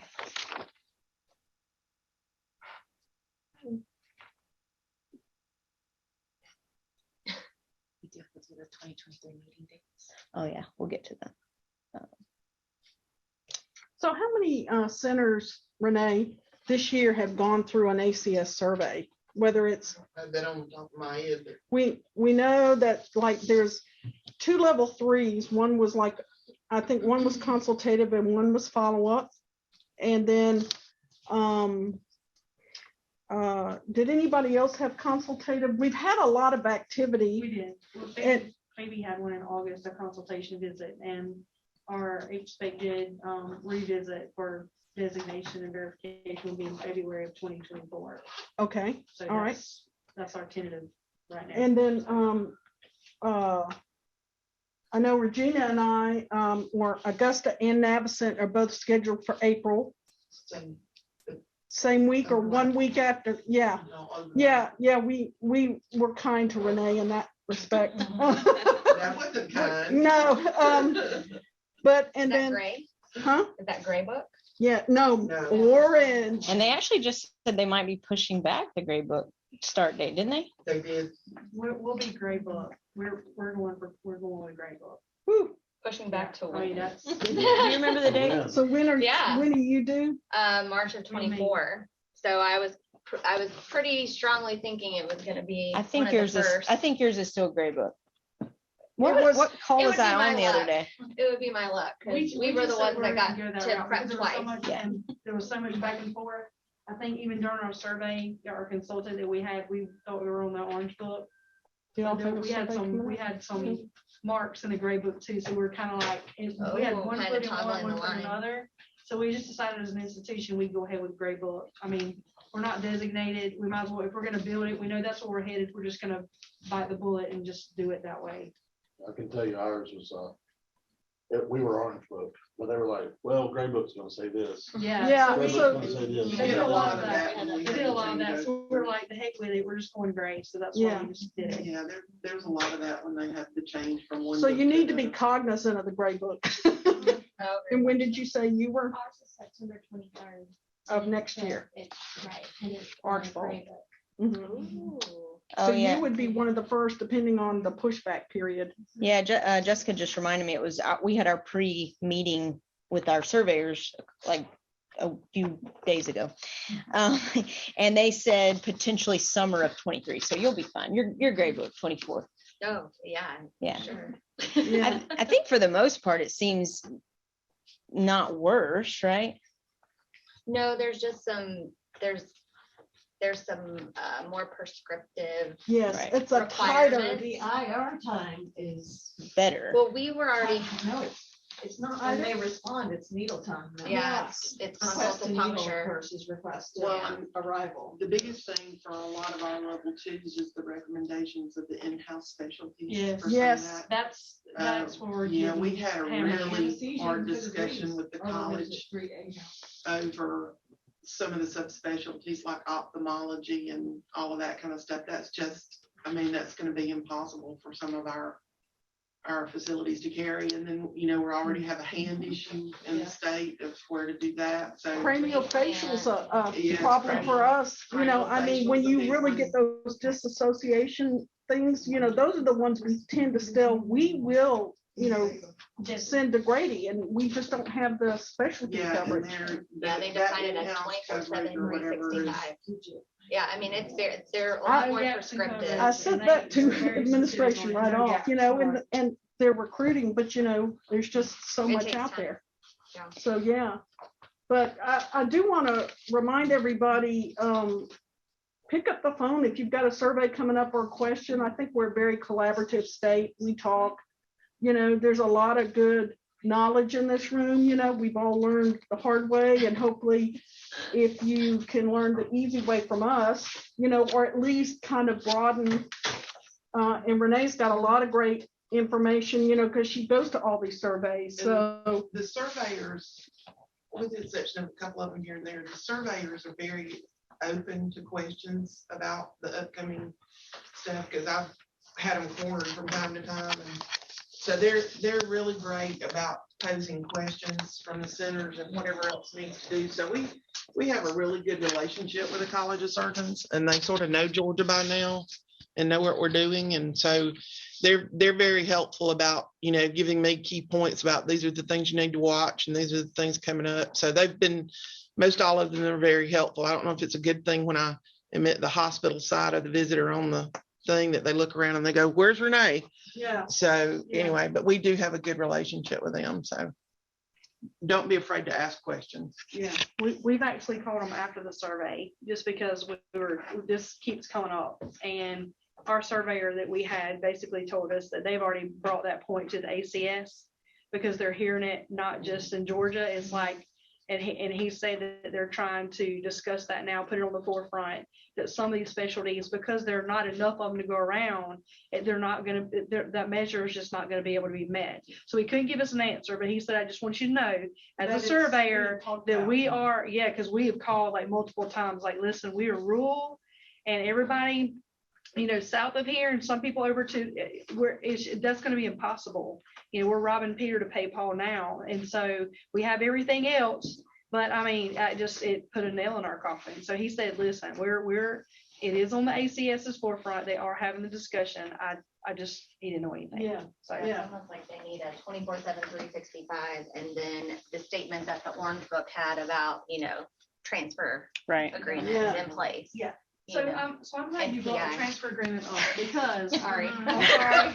The 2023 meeting dates. Oh yeah, we'll get to that. So how many centers, Renee, this year have gone through an ACS survey? Whether it's, That on the top of my head. we know that like there's 2 level 3s. One was like, I think one was consultative and one was follow-up. And then did anybody else have consultative? We've had a lot of activity. We did. Well, And maybe had one in August, a consultation visit, and our HSPAC did revisit for designation and verification will be in February of 2024. okay, So all right. that's our tentative right now. And then I know Regina and I, or Augusta and Navicent are both scheduled for April. Same week or 1 week after. Yeah. We were kind to Renee in that respect. That wasn't kind. No, but and Is that then, gray? huh? Is that gray book? Yeah, no, orange. And they actually just said they might be pushing back the gray book start date, didn't they? They did. We'll be gray book. We're going with gray book. Woo. Pushing back to I mean, when? that's. Do you remember the date? So when Yeah. do you do? March of 24. So I was pretty strongly thinking it was gonna be. I think one of the yours is. first. I think yours is still gray book. What What was- what call It was would be I my on the other luck. day? It would be my luck, because we were the just said ones we're that got gonna go that to route prep because there was so twice. much- and there was so much back and forth. I think even during our survey, our consultant that we had, we thought we were on the orange book. Do y'all So think we the had survey some, coming we up? had some marks in the gray book too, so we're kind of like, we had Oh, one kinda foot in one, toggling one the foot in line. another. So we just decided as an institution, we'd go ahead with gray book. I mean, we're not designated, we might as well, if we're gonna build it, we know that's where we're headed, we're just gonna bite the bullet and just do it that way. I can tell you ours was, we were orange book, but they were like, well, gray book's gonna say this. Yeah, Gray so- book's gonna say this. They did a lot of Yeah. that, they did a lot of that, so we're like, the heck with it, we're just going gray, so that's why Yeah. we just did it. Yeah, there's a lot of that when they have to change from one. So book you need to be another. cognizant of the gray book. And when did you say you were September 23rd. of next year? Right. And it's Orange fall. Mhm. Oh So yeah. you would be one of the first, depending on the pushback period. Yeah, Jessica just reminded me, it was, we had our pre-meeting with our surveyors like a few days ago. And they said potentially summer of 23, so you'll be fine. You're gray book 24. Oh, yeah. Yeah. Sure. I think for the most part, it seems not worse, right? No, there's just there's some more prescriptive. Yes, Right. it's a tighter. requirements. The IR time is, Better. Well, we were already, no, it's not when they respond, it's needle time. now. yeah, it's consult Request a needle puncture. versus request Well, on arrival. The biggest thing for a lot of our level twos is the recommendations of the in-house specialties. Yes. for some of Yes. that. That's where we're Yeah, we getting had a hammered. really hard discussion with the college over some of the subspecialties like ophthalmology and all of that kind of stuff. That's just, I mean, that's gonna be impossible for some of our facilities to carry. And then, we already have a hand issue in the state of where to do that, so. Craniofacial's a Yeah, problem for us. I mean, when craniofacial's a you big really one. get those disassociation things, those are the ones we tend to still, we will, send to Grady, and we just don't have the specialty Yeah, and coverage. Yeah, they define it as 24/7, 365. Yeah, I mean, they're a I- lot more prescriptive. I said that to administration right off, and they're recruiting, but there's just so It much takes out time. there. Yeah. So, yeah, but I do want to remind everybody, pick up the phone if you've got a survey coming up or a question. I think we're a very collaborative state. We talk, there's a lot of good knowledge in this room. We've all learned the hard way, and hopefully if you can learn the easy way from us, or at least kind of broaden. And Renee's got a lot of great information, because she goes to all these surveys. So the surveyors, with the exception of a couple of them here and there, the surveyors are very open to questions about the upcoming stuff, because I've had them cornered from time to time. And so they're really great about posing questions from the centers and whatever else needs to do. So we have a really good relationship with the College of Surgeons, and they sort of know Georgia by now and know what we're doing. And so they're very helpful about, giving me key points about these are the things you need to watch and these are the things coming up. So they've been, most all of them are very helpful. I don't know if it's a good thing when I am at the hospital side of the visitor on the thing that they look around and they go, "Where's Renee?" Yeah. So anyway, but we do have a good relationship with them. So don't be afraid to ask questions. Yeah, we've actually called them after the survey just because this keeps coming up. And our surveyor that we had basically told us that they've already brought that point to the ACS because they're hearing it not just in Georgia. It's like, and he said that they're trying to discuss that now, put it on the forefront, that some of these specialties, because there are not enough of them to go around, they're not going to, that measure is just not going to be able to be met. So he couldn't give us an answer, but he said, "I just want you to know as a surveyor that we are," because we have called like multiple times, like, "Listen, we are rural and everybody, south of here and some people over to that's going to be impossible. We're robbing Peter to pay Paul now." And so we have everything else, but I mean, it put a nail in our coffin. So he said, "Listen, it is on the ACS's forefront. They are having the discussion. He didn't know anything." Yeah. So It's almost like they need a 24/7, 365, and then the statement that the Orange Book had about, transfer agreement is in place. Yeah. So I'm glad you brought the NPI. transfer agreement up because Sorry. I'm sorry.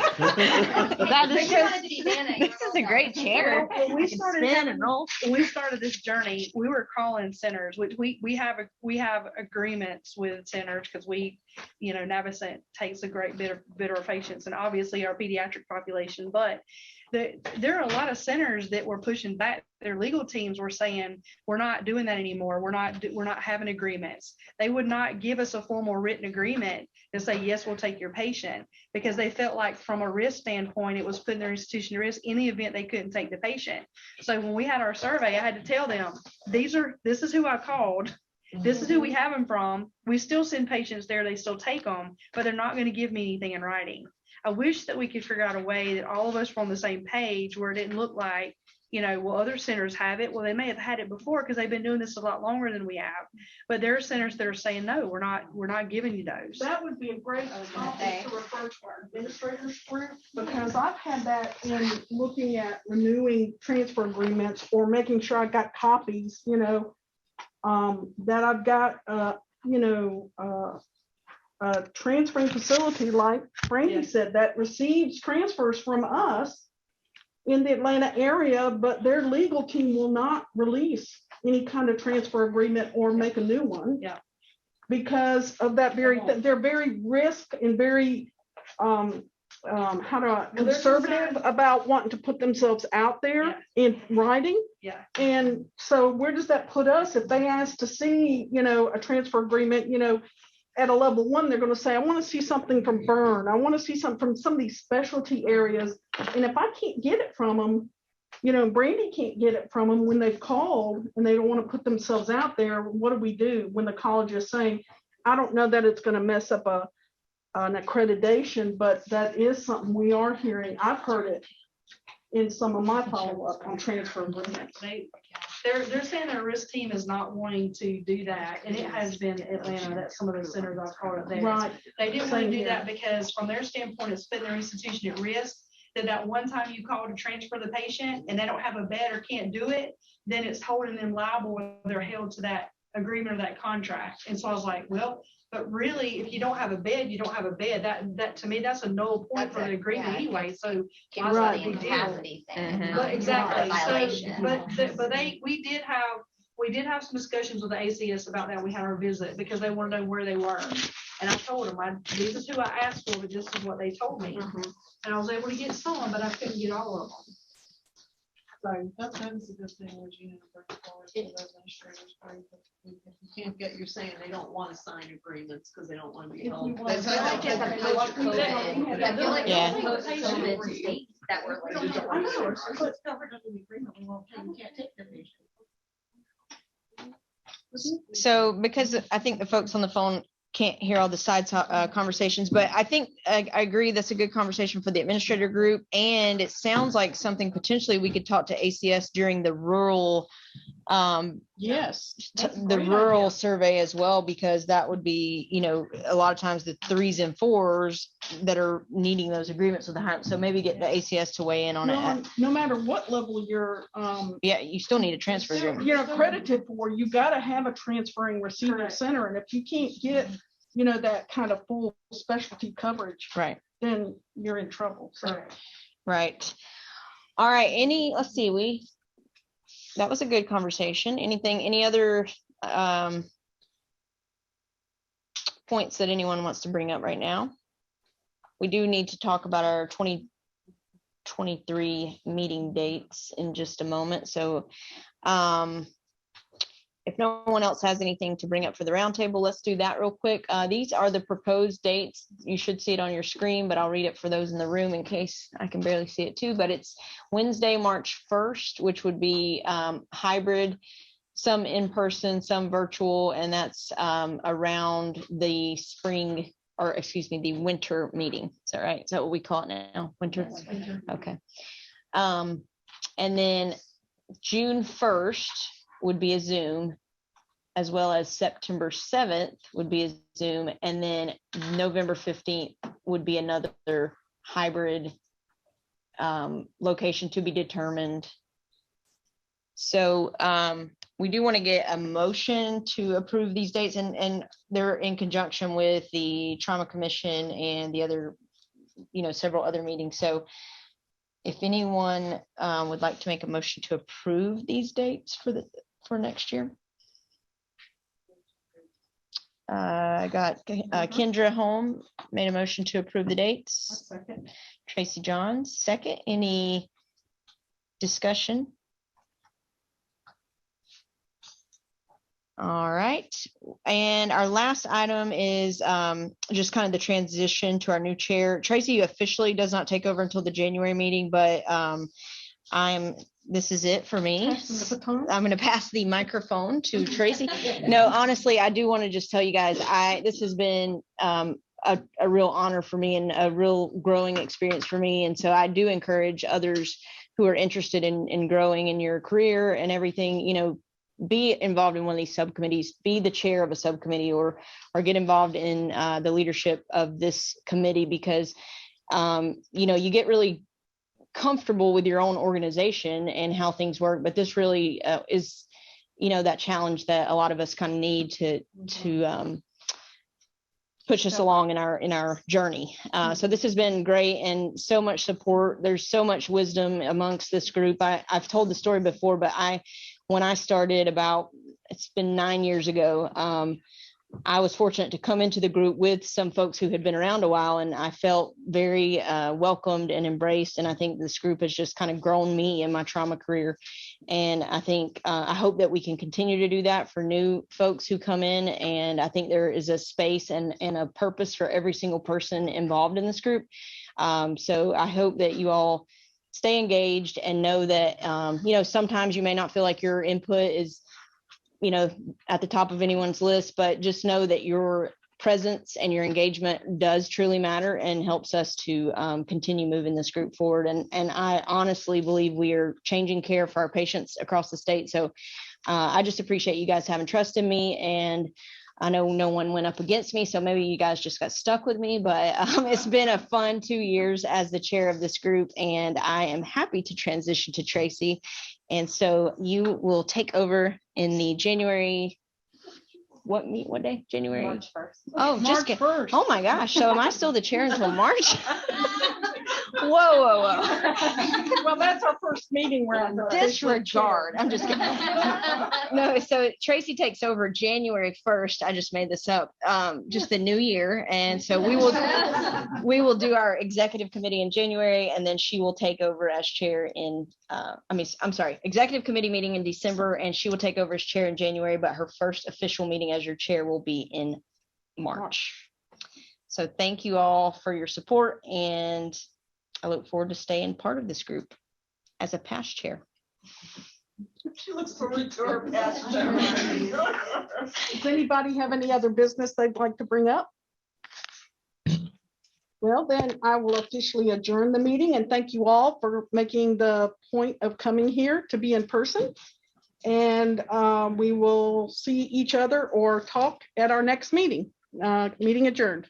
This is a great chair. When we I can started spin and roll. when we started this journey, we were calling centers, which we have agreements with centers because Navicent takes a great bit of our patients and obviously our pediatric population, but there are a lot of centers that were pushing back. Their legal teams were saying, "We're not doing that anymore. We're not having agreements." They would not give us a formal written agreement to say, "Yes, we'll take your patient," because they felt like from a risk standpoint, it was putting their institution at risk in the event they couldn't take the patient. So when we had our survey, I had to tell them, this is who I called. This is who we have them from. We still send patients there. They still take them, but they're not going to give me anything in writing. I wish that we could figure out a way that all of us were on the same page where it didn't look like, well, other centers have it. Well, they may have had it before because they've been doing this a lot longer than we have. But there are centers that are saying, "No, we're not giving you those." That would be a great topic to refer to our administrators group, because I've had that in looking at renewing transfer agreements or making sure I got copies, that I've got, a transferring facility like Brandy said that receives transfers from us in the Atlanta area, but their legal team will not release any kind of transfer agreement or make a new one. Yeah. Because of that they're very risk and very conservative about wanting to put themselves out there in writing. Yeah. And so where does that put us? If they ask to see, a transfer agreement, at a level 1, they're going to say, "I want to see something from Burn. I want to see something from some of these specialty areas." And if I can't get it from them, Brandy can't get it from them when they've called and they don't want to put themselves out there, what do we do when the college is saying, "I don't know that it's going to mess up an accreditation," but that is something we are hearing. I've heard it in some of my follow-up on transfer agreements. They're saying their risk team is not wanting to do that, and it has been Atlanta. That's some of the centers I've called up there. Right. They didn't want Same to do here. that because from their standpoint, it's putting their institution at risk. That one time you call to transfer the patient and they don't have a bed or can't do it, then it's holding them liable when they're held to that agreement or that contract. And so I was like, well, but really, if you don't have a bed, you don't have a bed. That to me, that's a null point for the agreement anyway. So why's that a big deal? Capacity thing. But exactly. Violation. So, but we we did have some discussions with the ACS about that. We had our visit because they want to know where they were. And I told them, this is who I asked for, but this is what they told me. And I was able to get some, but I couldn't get all of them. So That's a good thing, was, you know, bring forward to the administrators. If you can't get, you're saying they don't want to sign agreements because they don't want to be held. I feel like it's a post-COVID, I feel like it's a post-COVID state that we're like. It's covered under the agreement. We won't, we can't take the patient. So because I think the folks on the phone can't hear all the side conversations, but I think I agree that's a good conversation for the administrator group. And it sounds like something potentially we could talk to ACS during the rural Yes. the rural survey as well, because that would be, you know, a lot of times the 3s and 4s that are needing those agreements with the high. So maybe get the ACS to weigh in on it. No matter what level you're Yeah, you still need a transfer agreement. you're accredited for, you gotta have a transferring receiving center. And if you can't get, you know, that kind of full specialty coverage, Right. then you're in trouble. So Right. All right. Let's see, that was a good conversation. Any other points that anyone wants to bring up right now? We do need to talk about our 2023 meeting dates in just a moment. So if no one else has anything to bring up for the roundtable, let's do that real quick. These are the proposed dates. You should see it on your screen, but I'll read it for those in the room in case I can barely see it too. But it's Wednesday, March 1st, which would be hybrid, some in person, some virtual, and that's around the spring, or excuse me, the winter meeting. Is that right? Is that what we call it now? Winter? Okay. And then June 1st would be a Zoom, as well as September 7th would be a Zoom, and then November 15th would be another hybrid location to be determined. So we do want to get a motion to approve these dates, and they're in conjunction with the Trauma Commission and the other, you know, several other meetings. So if anyone would like to make a motion to approve these dates for next year. I got Kendra Holm made a motion to approve the dates. Tracy Johns, second. Any discussion? All right. And our last item is just kind of the transition to our new chair. Tracy officially does not take over until the January meeting, but this is it for me. I'm going to pass the microphone to Tracy. No, honestly, I do want to just tell you guys, this has been a real honor for me and a real growing experience for me. And so I do encourage others who are interested in growing in your career and everything, you know, be involved in one of these subcommittees, be the chair of a subcommittee, or get involved in the leadership of this committee, because you know, you get really comfortable with your own organization and how things work, but this really is, you know, that challenge that a lot of us kind of need to push us along in our journey. So this has been great, and so much support. There's so much wisdom amongst this group. I've told the story before, but when I started it's been 9 years ago, I was fortunate to come into the group with some folks who had been around a while, and I felt very welcomed and embraced. And I think this group has just kind of grown me in my trauma career. And I think, I hope that we can continue to do that for new folks who come in. And I think there is a space and a purpose for every single person involved in this group. So I hope that you all stay engaged and know that, you know, sometimes you may not feel like your input is, you know, at the top of anyone's list, but just know that your presence and your engagement does truly matter and helps us to continue moving this group forward. And I honestly believe we are changing care for our patients across the state. So I just appreciate you guys having trust in me, and I know no one went up against me, so maybe you guys just got stuck with me, but it's been a fun 2 years as the chair of this group, and I am happy to transition to Tracy. And so you will take over in the January, what day? January? March 1st. Oh, March 1st. Oh my gosh. So am I still the chair until March? whoa. Well, that's our first meeting where I'm. Disregard. I'm just kidding. No, so Tracy takes over January 1st. I just made this up. Just the new year. And so we will do our executive committee in January, and then she will take over as chair in executive committee meeting in December, and she will take over as chair in January, but her first official meeting as your chair will be in March. So thank you all for your support, and I look forward to staying part of this group as a past chair. She looks forward to her past chair. Does anybody have any other business they'd like to bring up? Well, then I will officially adjourn the meeting, and thank you all for making the point of coming here to be in person. And we will see each other or talk at our next meeting. Meeting adjourned.